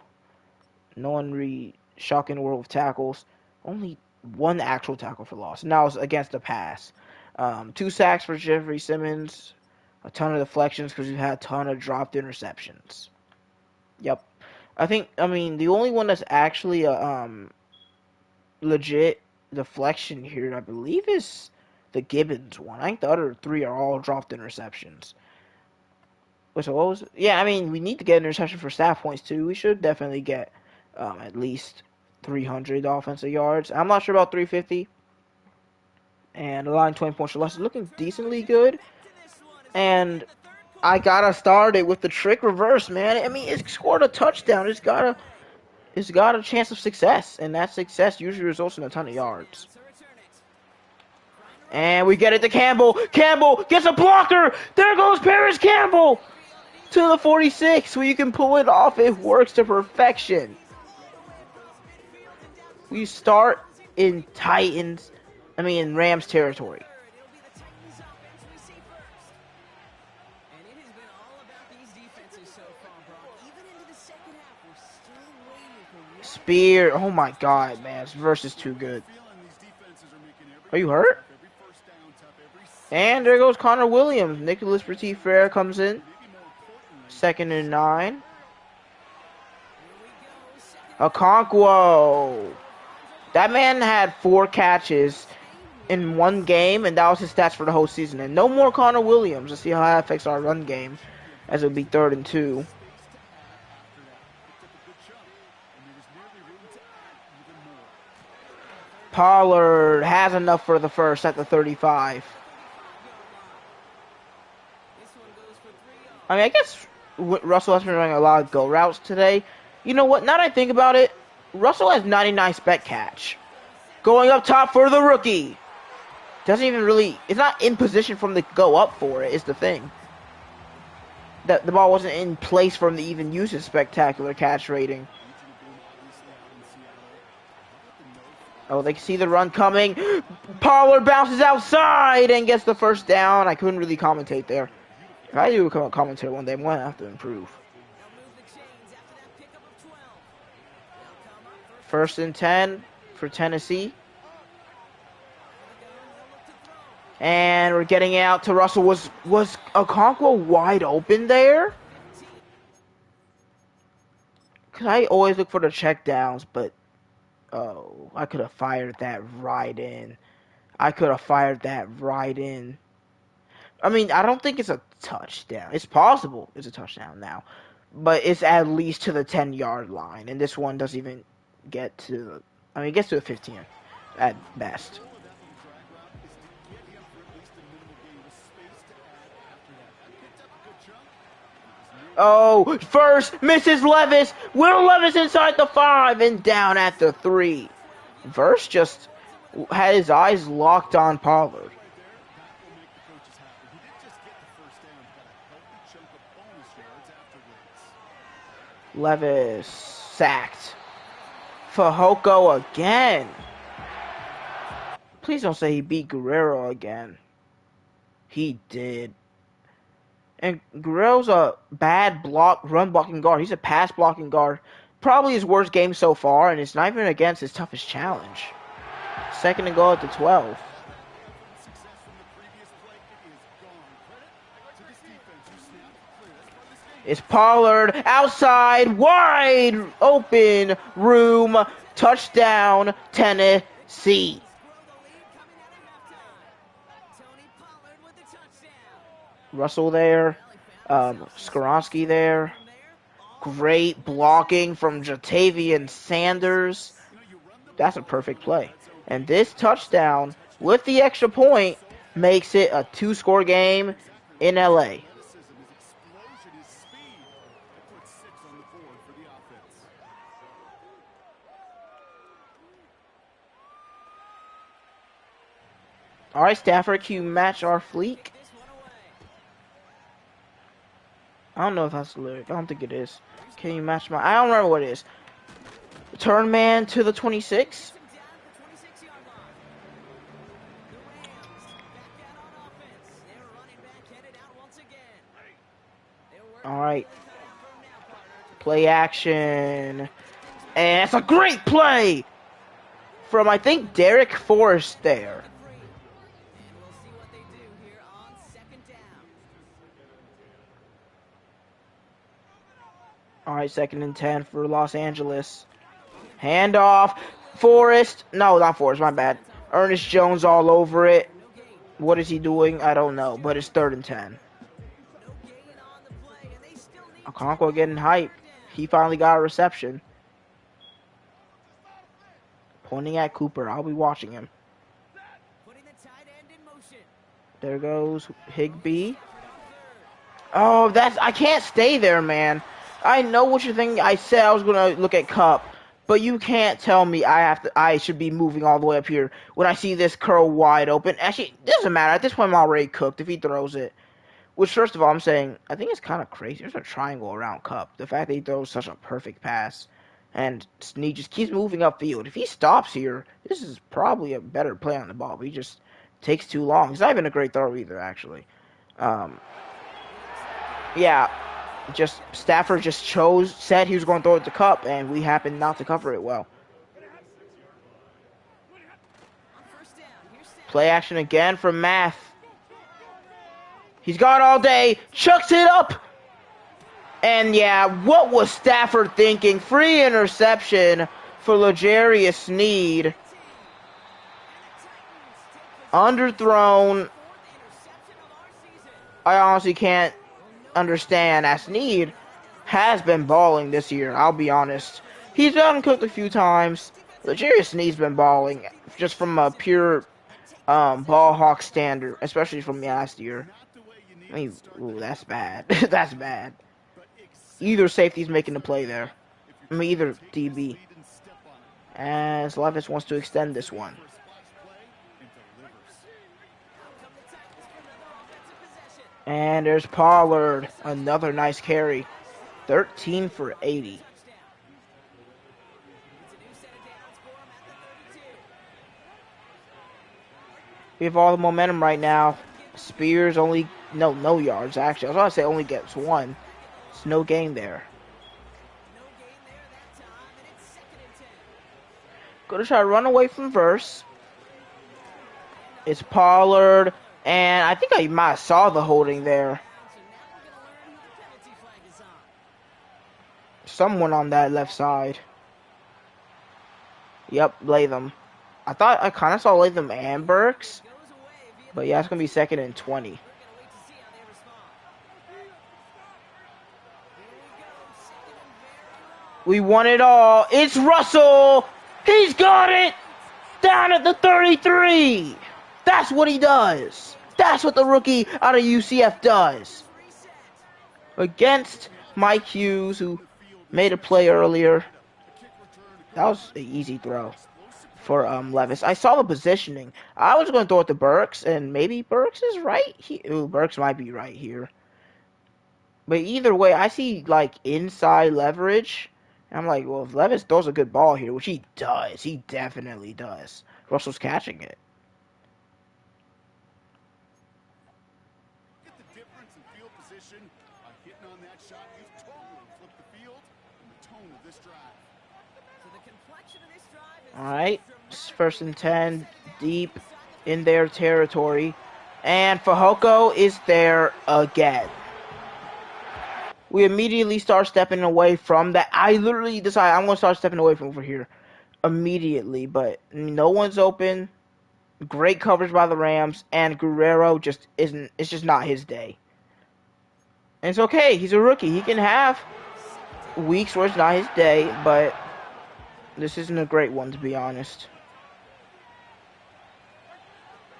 Speaker 1: No one shocking the world with tackles. Only one actual tackle for loss. And that was against the pass. 2 sacks for Jeffrey Simmons. A ton of deflections because we've had a ton of dropped interceptions. Yep. I mean, the only one that's actually a legit deflection here, I believe, is the Gibbons one. I think the other 3 are all dropped interceptions. So what was it? Yeah, I mean, we need to get an interception for staff points, too. We should definitely get at least 300 offensive yards. I'm not sure about 350. And the line 20 points or less is looking decently good. And I gotta start it with the trick reverse, man. I mean, it scored a touchdown. It's got a chance of success, and that success usually results in a ton of yards. And we get it to Campbell. Campbell gets a blocker. There goes Paris Campbell to the 46. Where you can pull it off. It works to perfection. We start in Rams territory. Spear, oh my god, man, this verse is too good. Are you hurt? And there goes Connor Williams. Nicholas Petit-Frere comes in. 2nd and 9. Okonkwo. That man had 4 catches in one game, and that was his stats for the whole season. And no more Connor Williams. Let's see how that affects our run game, as it'll be 3rd and 2. Pollard has enough for the first at the 35. I mean, I guess Russell has been running a lot of go routes today. You know what? Now that I think about it, Russell has 99 spec catch. Going up top for the rookie. Doesn't even really... It's not in position for him to go up for it, is the thing. That the ball wasn't in place for him to even use his spectacular catch rating. Oh, they can see the run coming. Pollard bounces outside and gets the first down. I couldn't really commentate there. If I do become a commentator one day, I'm going to have to improve.
Speaker 3: They'll move the chains after that pickup of 12. They'll come up
Speaker 1: First and 10 for Tennessee. And we're getting out to Russell. Was Okonkwo wide open there? Because I always look for the check downs, but oh, I could have fired that right in. I could have fired that right in. I mean, I don't think it's a touchdown. It's possible it's a touchdown now. But it's at least to the 10-yard line. And this one doesn't even get to... I mean, it gets to the 15 at best. Oh, first misses Levis. Will Levis inside the 5 and down at the 3. Verse just had his eyes locked on Pollard. Levis sacked. Fehoko again. Please don't say he beat Guerrero again. He did. And Guerrero's a bad run blocking guard. He's a pass blocking guard. Probably his worst game so far, and it's not even against his toughest challenge. Second and goal at the 12. It's Pollard outside, wide open room, touchdown, Tennessee. Russell there, Skoronski there. Great blocking from Jatavian Sanders. That's a perfect play. And this touchdown, with the extra point, makes it a 2-score game in LA. All right, Stafford, can you match our fleek? I don't know if that's the lyric. I don't think it is. Can you match my... I don't remember what it is. Turn man to the 26. All right. Play action. And it's a great play from, I think, Derek Forrest there. All right, second and 10 for Los Angeles. Handoff. Forrest. No, not Forrest. My bad. Ernest Jones all over it. What is he doing? I don't know, but it's third and 10. Okonkwo getting hype. He finally got a reception. Pointing at Cooper. I'll be watching him. There goes Higbee. Oh, I can't stay there, man. I know what you're thinking. I said I was gonna look at Cup, but you can't tell me I should be moving all the way up here when I see this curl wide open. Actually, it doesn't matter. At this point, I'm already cooked if he throws it. Which, first of all, I'm saying I think it's kind of crazy. There's a triangle around Cup. The fact that he throws such a perfect pass, and Snead just keeps moving upfield. If he stops here, this is probably a better play on the ball. But he just takes too long. He's not even a great thrower either, actually. Yeah. Just Stafford just said he was going to throw it to Cup, and we happened not to cover it well. Play action again from Math. He's got all day, chucks it up, and yeah, what was Stafford thinking? Free interception for L'Jarius Sneed. Underthrown. I honestly can't understand, as Snead has been balling this year. I'll be honest. He's gotten cooked a few times. L'Jarius Snead's been balling just from a pure ball hawk standard, especially from last year. I mean, ooh, that's bad. That's bad. Either safety's making the play there. I mean, either DB. As Levis wants to extend this one. And there's Pollard. Another nice carry. 13 for 80. We have all the momentum right now. Spears only no yards actually. I was gonna say only gets one. It's no gain there.
Speaker 3: No gain there that time, and it's 2nd and 10.
Speaker 1: Gonna try to run away from Verse. It's Pollard, and I think I might have saw the holding there.
Speaker 3: So now we're going to learn who the penalty flag is on.
Speaker 1: Someone on that left side. Yep, Latham. I thought I kind of saw Latham and Burks,
Speaker 3: Goes away via
Speaker 1: but yeah, it's gonna be 2nd and 20.
Speaker 3: We're going to wait to see how they respond. Here we go, 2nd and very long.
Speaker 1: We won it all. It's Russell. He's got it down at the 33. That's what he does. That's what the rookie out of UCF does.
Speaker 3: Reset.
Speaker 1: Against Mike Hughes, who made a play earlier. That was an easy throw for Levis. I saw the positioning. I was going to throw it to Burks, and maybe Burks is right here. Ooh, Burks might be right here. But either way, I see, like, inside leverage. And I'm like, well, if Levis throws a good ball here, which he does. He definitely does. Russell's catching it.
Speaker 4: Get the difference in field position. By hitting on that shot, you've totally flipped the field and the tone of this drive.
Speaker 3: So the complexion of this drive is
Speaker 1: All right, it's 1st and 10, deep in their territory. And Fajoko is there again. We immediately start stepping away from that. I literally decided I'm going to start stepping away from over here immediately, but no one's open. Great coverage by the Rams, and Guerrero just isn't. It's just not his day. And it's okay. He's a rookie. He can have weeks where it's not his day, but this isn't a great one, to be honest.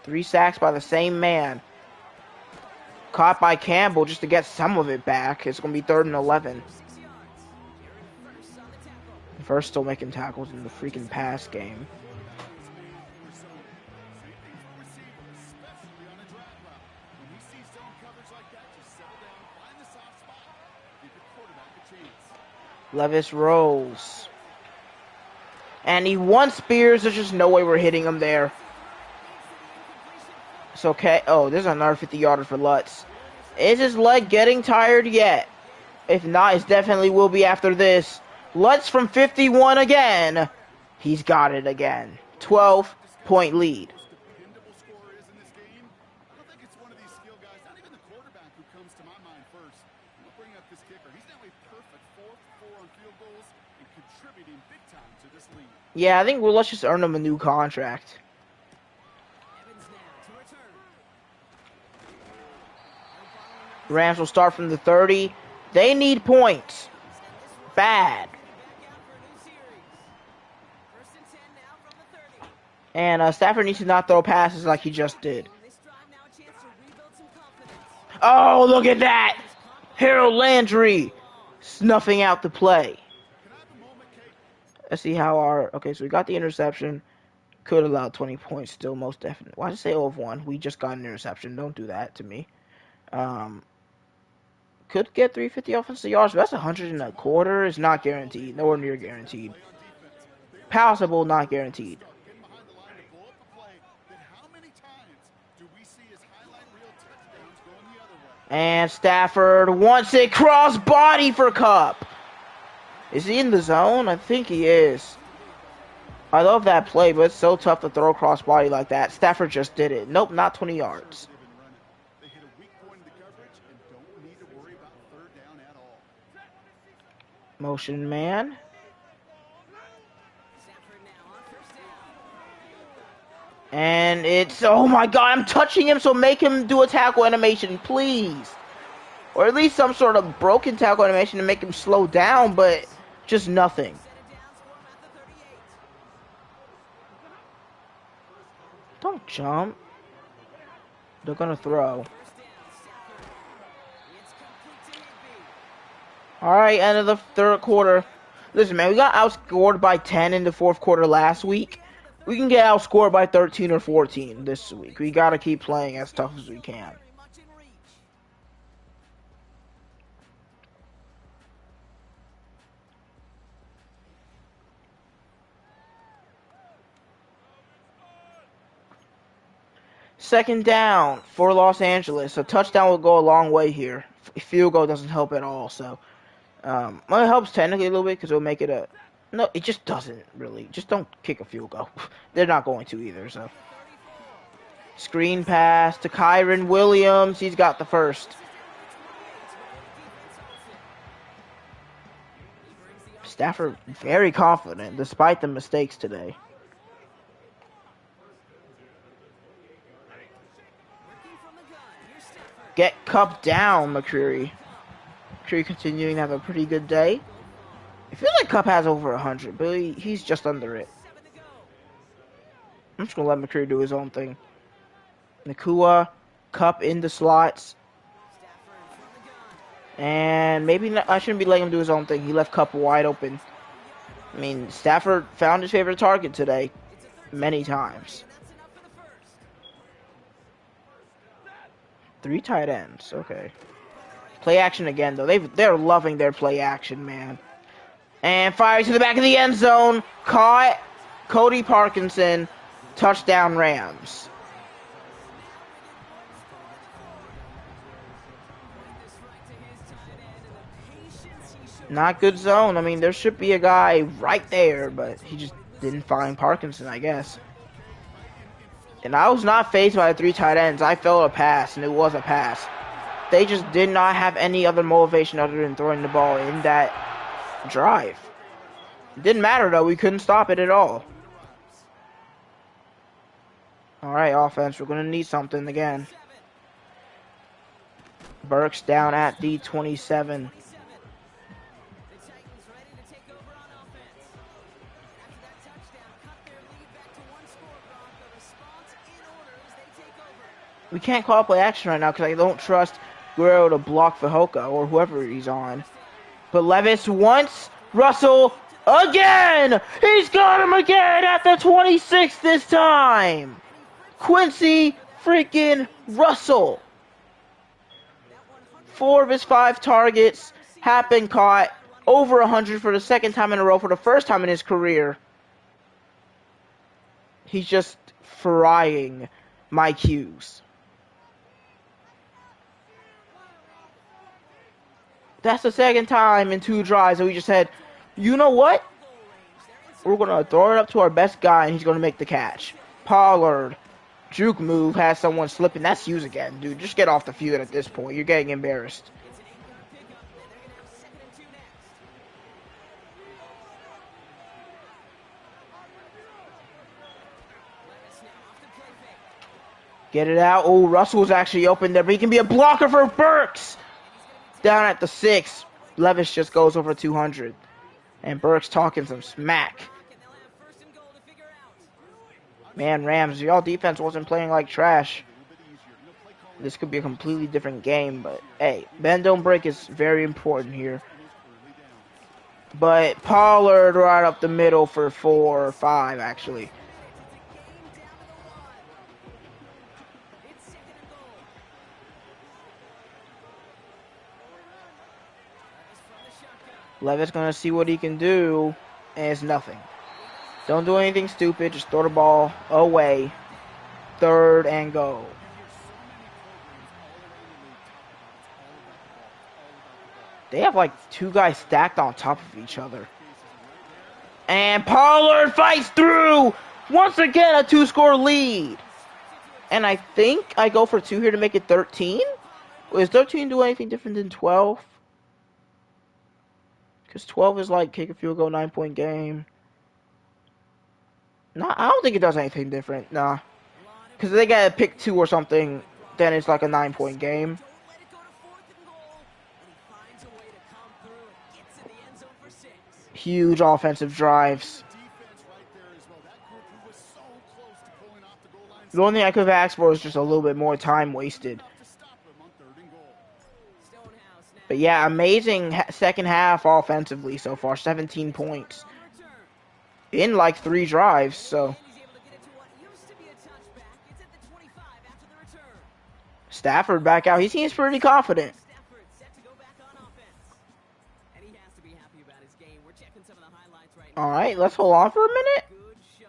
Speaker 1: 3 sacks by the same man. Caught by Campbell just to get some of it back. It's going to be 3rd and 11.
Speaker 3: 6 yards. Jared Verse on the tackle.
Speaker 1: First still making tackles in the freaking pass game.
Speaker 4: Especially on a drag route. When you see zone coverage like that, just settle down, find the soft spot, give your quarterback a chance.
Speaker 1: Levis rolls. And he wants Spears. There's just no way we're hitting him there. It's okay. Oh, there's another 50-yarder for Lutz. Is his leg getting tired yet? If not, it definitely will be after this. Lutz from 51 again. He's got it again. 12-point lead.
Speaker 4: Dependable scorer is in this game. I don't think it's one of these skill guys, not even the quarterback, who comes to my mind first. I'll bring up this kicker. He's now a perfect 4 for 4 on field goals and contributing big time to this lead.
Speaker 1: Yeah, I think let's just earn him a new contract.
Speaker 3: Evans now to return.
Speaker 1: Rams will start from the 30. They need points. Bad.
Speaker 3: Back out for a new series. 1st and 10 now from the 30.
Speaker 1: And Stafford needs to not throw passes like he just did.
Speaker 3: This drive now a chance to rebuild some confidence.
Speaker 1: Oh, look at that! Harold Landry snuffing out the play. Let's see how our... Okay, so we got the interception. Could allow 20 points still, most definitely. Why did I say 0 of 1? We just got an interception. Don't do that to me. Could get 350 offensive yards, but that's 100 and a quarter. It's not guaranteed. Nowhere near guaranteed. Possible, not guaranteed.
Speaker 4: Getting behind the line to blow up a play, then how many times do we see his highlight reel touchdowns going the other way?
Speaker 1: And Stafford wants it cross body for Cup. Is he in the zone? I think he is. I love that play, but it's so tough to throw cross body like that. Stafford just did it. Nope, not 20 yards.
Speaker 4: They hit a weak point in the coverage and don't need to worry about 3rd down at all.
Speaker 1: Motion man.
Speaker 3: Stafford now on 1st down.
Speaker 1: And it's, oh my god, I'm touching him, so make him do a tackle animation, please. Or at least some sort of broken tackle animation to make him slow down, but just nothing.
Speaker 3: Set it downs for him at the 38.
Speaker 1: Don't jump. They're gonna throw.
Speaker 3: 1st down, Stafford. It's complete to Higby.
Speaker 1: Alright, end of the 3rd quarter. Listen, man, we got outscored by 10 in the 4th quarter last week. We can get outscored by 13 or 14 this week. We gotta keep playing as tough as we can.
Speaker 3: Very much in reach.
Speaker 1: 2nd down for Los Angeles. A touchdown will go a long way here. Field goal doesn't help at all. So, well, it helps technically a little bit because it'll make it a. No, it just doesn't really. Just don't kick a field goal. They're not going to either. So, screen pass to Kyron Williams. He's got the first. Stafford very confident despite the mistakes today. Get Cup down, McCreary. McCreary continuing to have a pretty good day. I feel like Cup has over 100, but he's just under it. I'm just going to let McCreary do his own thing. Nakua, Cup in the slots. And maybe not, I shouldn't be letting him do his own thing. He left Cup wide open. I mean, Stafford found his favorite target today many times. 3 tight ends. Okay. Play action again, though. They're loving their play action, man. And fires to the back of the end zone. Caught. Cody Parkinson. Touchdown Rams. Not good zone. I mean, there should be a guy right there, but he just didn't find Parkinson, I guess. And I was not fazed by the 3 tight ends. I felt a pass, and it was a pass. They just did not have any other motivation other than throwing the ball in that drive. It didn't matter, though. We couldn't stop it at all. All right, offense. We're going to need something again. Burks down at the 27. We can't call play action right now because I don't trust Guerrero to block Fajoka or whoever he's on. But Levis wants Russell again! He's got him again at the 26 this time! Quincy freaking Russell. 4 of his 5 targets have been caught. Over 100 for the 2nd time in a row for the 1st time in his career. He's just frying my Qs. That's the 2nd time in 2 drives that we just said, you know what? We're going to throw it up to our best guy, and he's going to make the catch. Pollard. Juke move has someone slipping. That's Hughes again, dude. Just get off the field at this point. You're getting embarrassed. Get it out. Oh, Russell's actually open there, but he can be a blocker for Burks. Down at the 6. Levis just goes over 200. And Burks talking some smack. Man, Rams, y'all defense wasn't playing like trash. This could be a completely different game, but hey, bend don't break is very important here. But Pollard right up the middle for 4 or 5, actually. Levis gonna see what he can do, and it's nothing. Don't do anything stupid, just throw the ball away. 3rd and goal. They have like 2 guys stacked on top of each other. And Pollard fights through! Once again, a 2-score lead. And I think I go for 2 here to make it 13? Does 13 do anything different than 12? Because 12 is like kick a field goal, 9-point game. No, I don't think it does anything different. Nah. Because they got to pick 2 or something, then it's like a 9-point game. Huge offensive drives. The only thing I could have asked for was just a little bit more time wasted. But yeah, amazing 2nd half offensively so far. 17 points. In like 3 drives, so. Stafford back out. He seems pretty confident. Alright, let's hold on for a minute.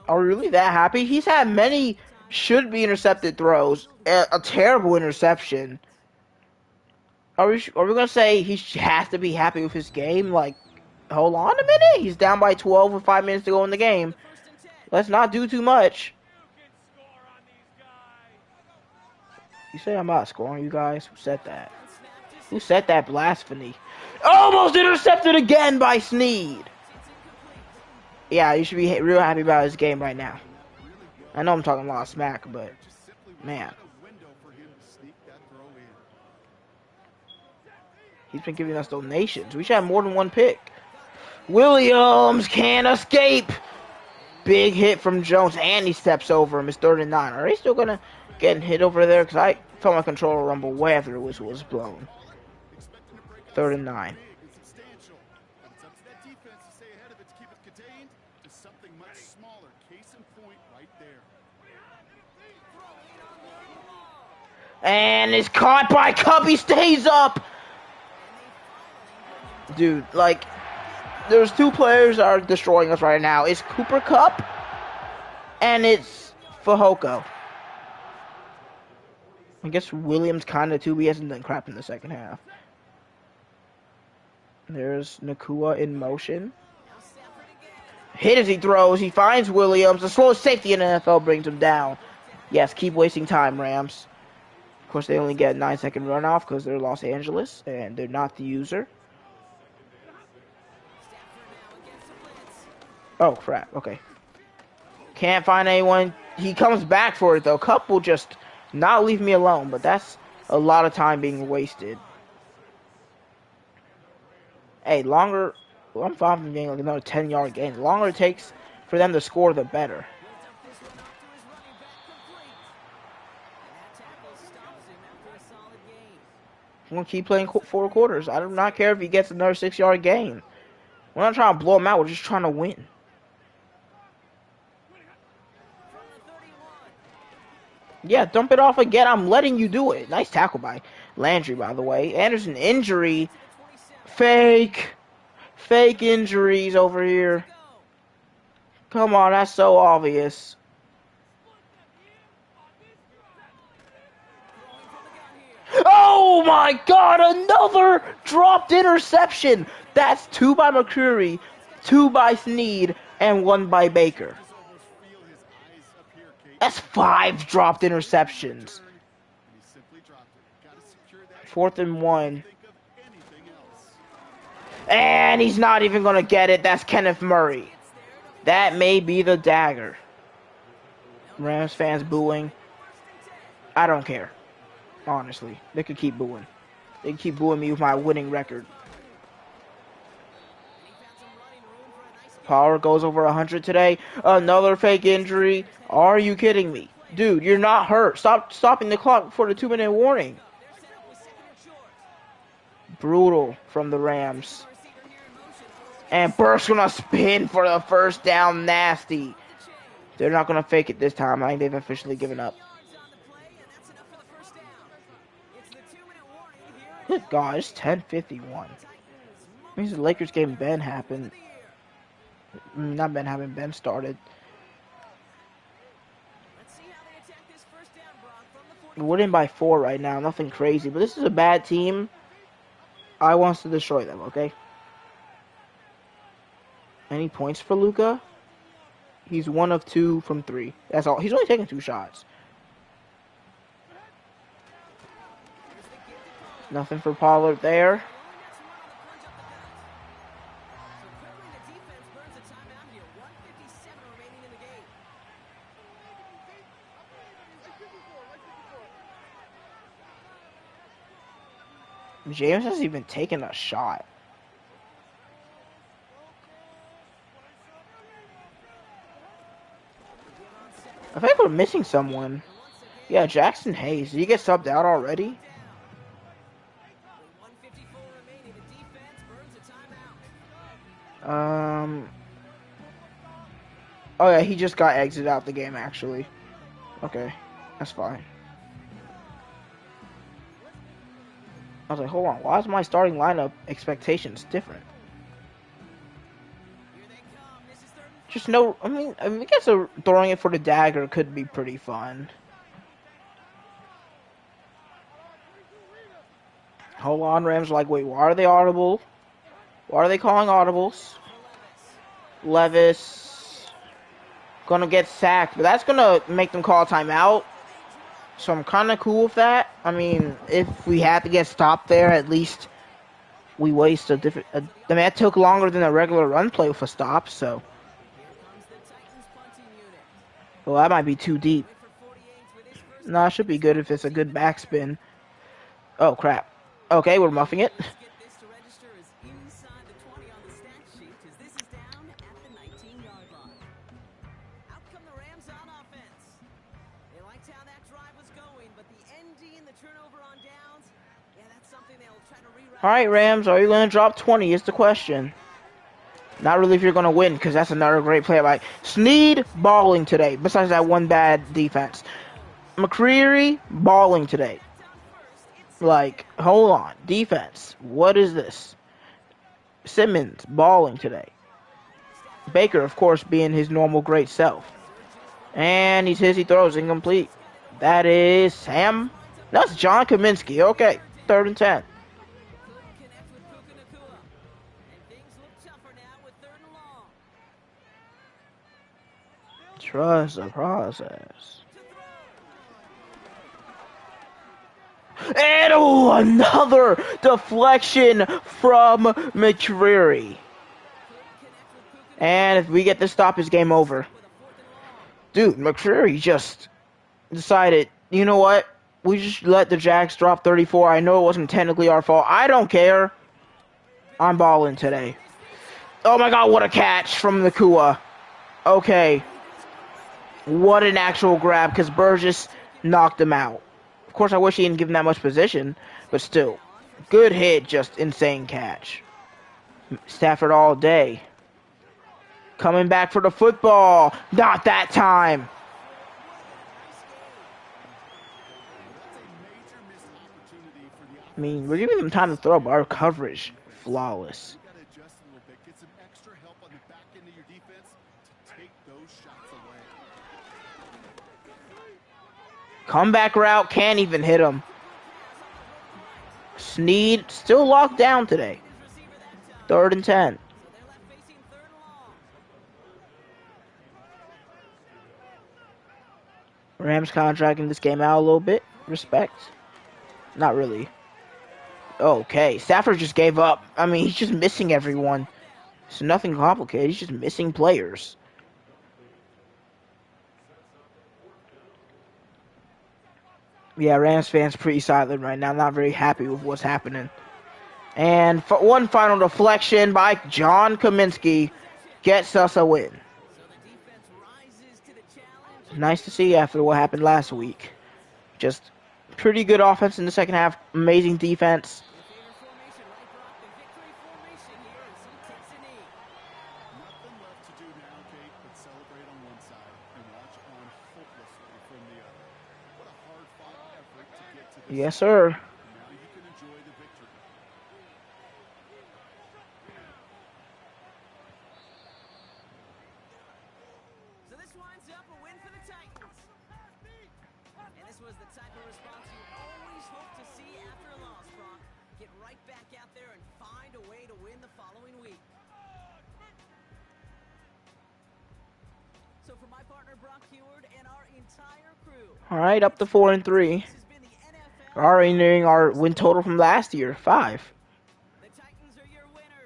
Speaker 1: Are we really that happy? He's had many should be intercepted throws. A terrible interception. Are we gonna say he has to be happy with his game? Like, hold on a minute. He's down by 12 with 5 minutes to go in the game.
Speaker 3: First and 10.
Speaker 1: Let's not do too much. You say I'm not scoring, you guys? Who said that? Who said that blasphemy? Almost intercepted again by Sneed. Yeah, you should be real happy about his game right now. I know I'm talking a lot of smack, but man, he's been giving us donations. We should have more than one pick. Williams can't escape. Big hit from Jones, and he steps over him. It's 3rd and 9. Are they still gonna get hit over there? Because I felt my controller rumble way after the whistle was blown. 3rd and 9. And it's caught by Cup. He stays up. Dude, like, there's 2 players that are destroying us right now. It's Cooper Cup and it's Fehoko. I guess Williams kind of too, but he hasn't done crap in the second half. There's Nakua in motion. Hit as he throws. He finds Williams. The slowest safety in the NFL brings him down. Yes, keep wasting time, Rams. Of course, they only get a 9-second runoff because they're Los Angeles and they're not the user. Oh, crap. Okay. Can't find anyone. He comes back for it, though. Cup will just not leave me alone, but that's a lot of time being wasted. Hey, longer... Well, I'm fine from getting like another 10-yard gain. The longer it takes for them to score, the better. I'm going to keep playing 4 quarters. I do not care if he gets another 6-yard gain. We're not trying to blow him out. We're just trying to win. Yeah, dump it off again. I'm letting you do it. Nice tackle by Landry, by the way. Anderson injury. Fake injuries over here. Come on, that's so obvious. Oh my God, another dropped interception. That's 2 by McCreary, 2 by Sneed, and 1 by Baker. That's 5 dropped interceptions. 4th and 1. And he's not even going to get it. That's Kenneth Murray. That may be the dagger. Rams fans booing. I don't care. Honestly. They could keep booing. They can keep booing me with my winning record. Power goes over 100 today. Another fake injury. Are you kidding me? Dude, you're not hurt. Stop stopping the clock before the 2-minute warning. Brutal from the Rams. And Burke's going to spin for the first down. Nasty. They're not going to fake it this time. I think they've officially given up. Good God, it's 10:51. Means the Lakers game Ben happened. Not Ben happened, Ben started. We're in by 4 right now. Nothing crazy. But this is a bad team. I want to destroy them, okay? Any points for Luka? He's 1 of 2 from 3. That's all. He's only taking 2 shots. Nothing for Pollard there. James hasn't even taken a shot. I think we're missing someone. Yeah, Jackson Hayes. Did he get subbed out already? Oh yeah, he just got exited out the game actually. Okay, that's fine. I was like, hold on, why is my starting lineup expectations different? Just no. I guess throwing it for the dagger could be pretty fun. Hold on, Rams are like, wait, why are they audible? Why are they calling audibles? Levis gonna get sacked, but that's gonna make them call a timeout. So I'm kind of cool with that. I mean, if we had to get stopped there, at least we waste a different. I mean, that took longer than a regular run play with a stop. So, well, that might be too deep. No, it should be good if it's a good backspin. Oh crap. Okay, we're muffing it. Alright, Rams, are you going to drop 20 is the question. Not really if you're going to win, because that's another great play by Snead balling today, besides that one bad defense. McCreary balling today. Like, hold on. Defense. What is this? Simmons balling today. Baker, of course, being his normal great self. And he throws incomplete. That is Sam. That's John Kaminsky. Okay, 3rd and 10. Trust the process. And another deflection from McCreary. And if we get this stop, it's game over. Dude, McCreary just decided, you know what? We just let the Jags drop 34. I know it wasn't technically our fault. I don't care. I'm balling today. Oh my god, what a catch from Nakua. Okay. What an actual grab, because Burgess knocked him out. Of course, I wish he didn't give him that much position, but still. Good hit, just insane catch. Stafford all day. Coming back for the football. Not that time. I mean, we're giving them time to throw, but our coverage, flawless. Comeback route, can't even hit him. Snead still locked down today. 3rd and 10. Rams contracting this game out a little bit. Respect. Not really. Okay, Stafford just gave up. I mean, he's just missing everyone. It's nothing complicated. He's just missing players. Yeah, Rams fans pretty silent right now. Not very happy with what's happening. And for one final deflection by John Kaminsky gets us a win. Nice to see after what happened last week. Just pretty good offense in the second half. Amazing defense. Yes, sir.
Speaker 3: So this winds up a win for the Titans. And this was the type of response you always hope to see after a loss, Brock. Get right back out there and find a way to win the following week. So for my partner, Brock Heward, and our entire crew.
Speaker 1: All right, up to 4 and 3. Already nearing our win total from last year, 5.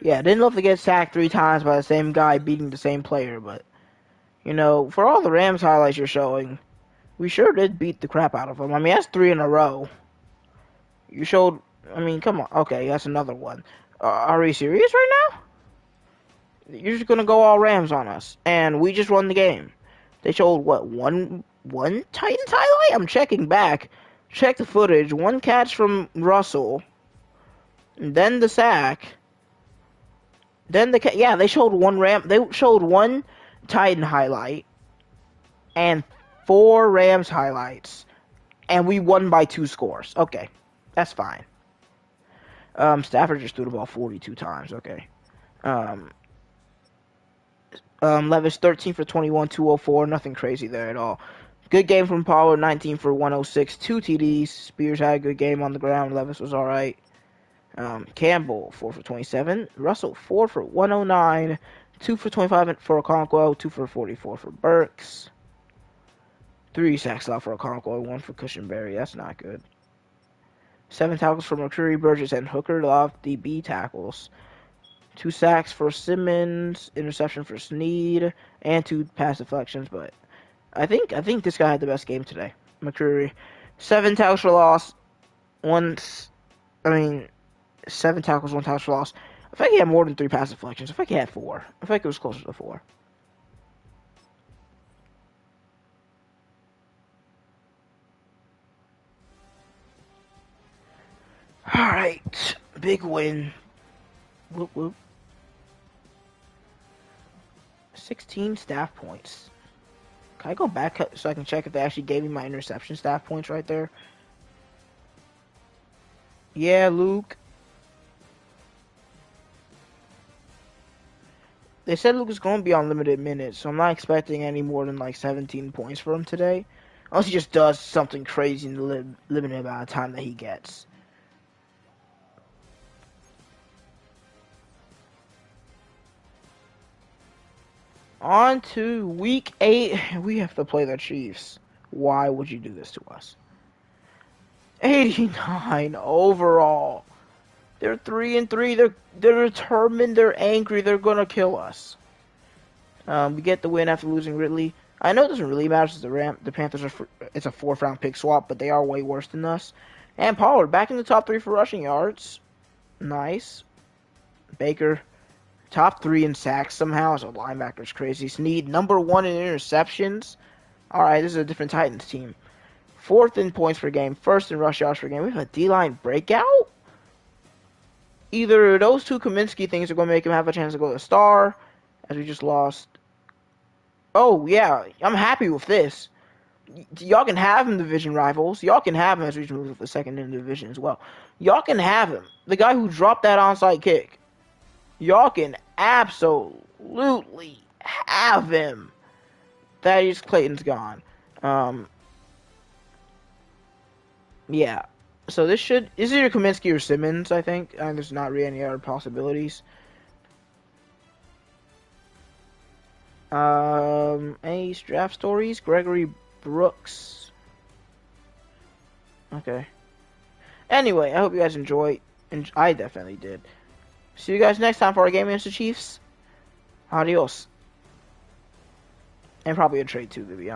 Speaker 1: Yeah, didn't love to get sacked 3 times by the same guy beating the same player, but, you know, for all the Rams highlights you're showing, we sure did beat the crap out of them. I mean, that's 3 in a row. You showed, I mean, come on. Okay, that's another one. Are we serious right now? You're just going to go all Rams on us, and we just won the game. They showed, what, one Titans highlight? I'm checking back. Check the footage. 1 catch from Russell. And then the sack. Then they showed 1 Ram. They showed 1 Titan highlight. And 4 Rams highlights. And we won by 2 scores. Okay. That's fine. Stafford just threw the ball 42 times. Okay. Levis 13 for 21, 204. Nothing crazy there at all. Good game from Pollard, 19 for 106, 2 TDs. Spears had a good game on the ground. Levis was all right. Campbell, 4 for 27. Russell, 4 for 109. 2 for 25 for Okonkwo. 2 for 44 for Burks. 3 sacks allowed for Okonkwo. 1 for Cushionberry. That's not good. 7 tackles for McCreary, Burgess, and Hooker. A lot of DB tackles. 2 sacks for Simmons. Interception for Snead. And 2 pass deflections. But I think this guy had the best game today. McCreary. 7 tackles for loss. 7 tackles, 1 tackle for loss. I think he had more than 3 pass deflections. I think he had 4. I think it was closer to 4. Alright. Big win. Whoop whoop. 16 staff points. Can I go back so I can check if they actually gave me my interception staff points right there? Yeah, Luke. They said Luke is going to be on limited minutes, so I'm not expecting any more than like 17 points for him today. Unless he just does something crazy in the limited amount of time that he gets. On to week 8. We have to play the Chiefs. Why would you do this to us? 89 overall. They're 3-3. They're determined. They're angry. They're gonna kill us. We get the win after losing Ridley. I know it doesn't really matter since the Panthers it's a 4th round pick swap, but they are way worse than us. And Pollard back in the top 3 for rushing yards. Nice. Baker top 3 in sacks somehow as a linebacker's crazy. Snead number 1 in interceptions. All right, this is a different Titans team. 4th in points per game, 1st in rush yards per game. We have a D-line breakout. Either those 2 Kaminsky things are going to make him have a chance to go to the star, as we just lost. Oh, yeah, I'm happy with this. Y'all can have him, division rivals. Y'all can have him as we move to the 2nd in the division as well. Y'all can have him. The guy who dropped that onside kick. Y'all can absolutely have him. Thaddeus Clayton's gone. Yeah. So this is either Kaminsky or Simmons, I think. And there's not really any other possibilities. Any draft stories? Gregory Brooks. Okay. Anyway, I hope you guys enjoyed. And I definitely did. See you guys next time for our game against the Chiefs. Adios. And probably a trade too, to be honest.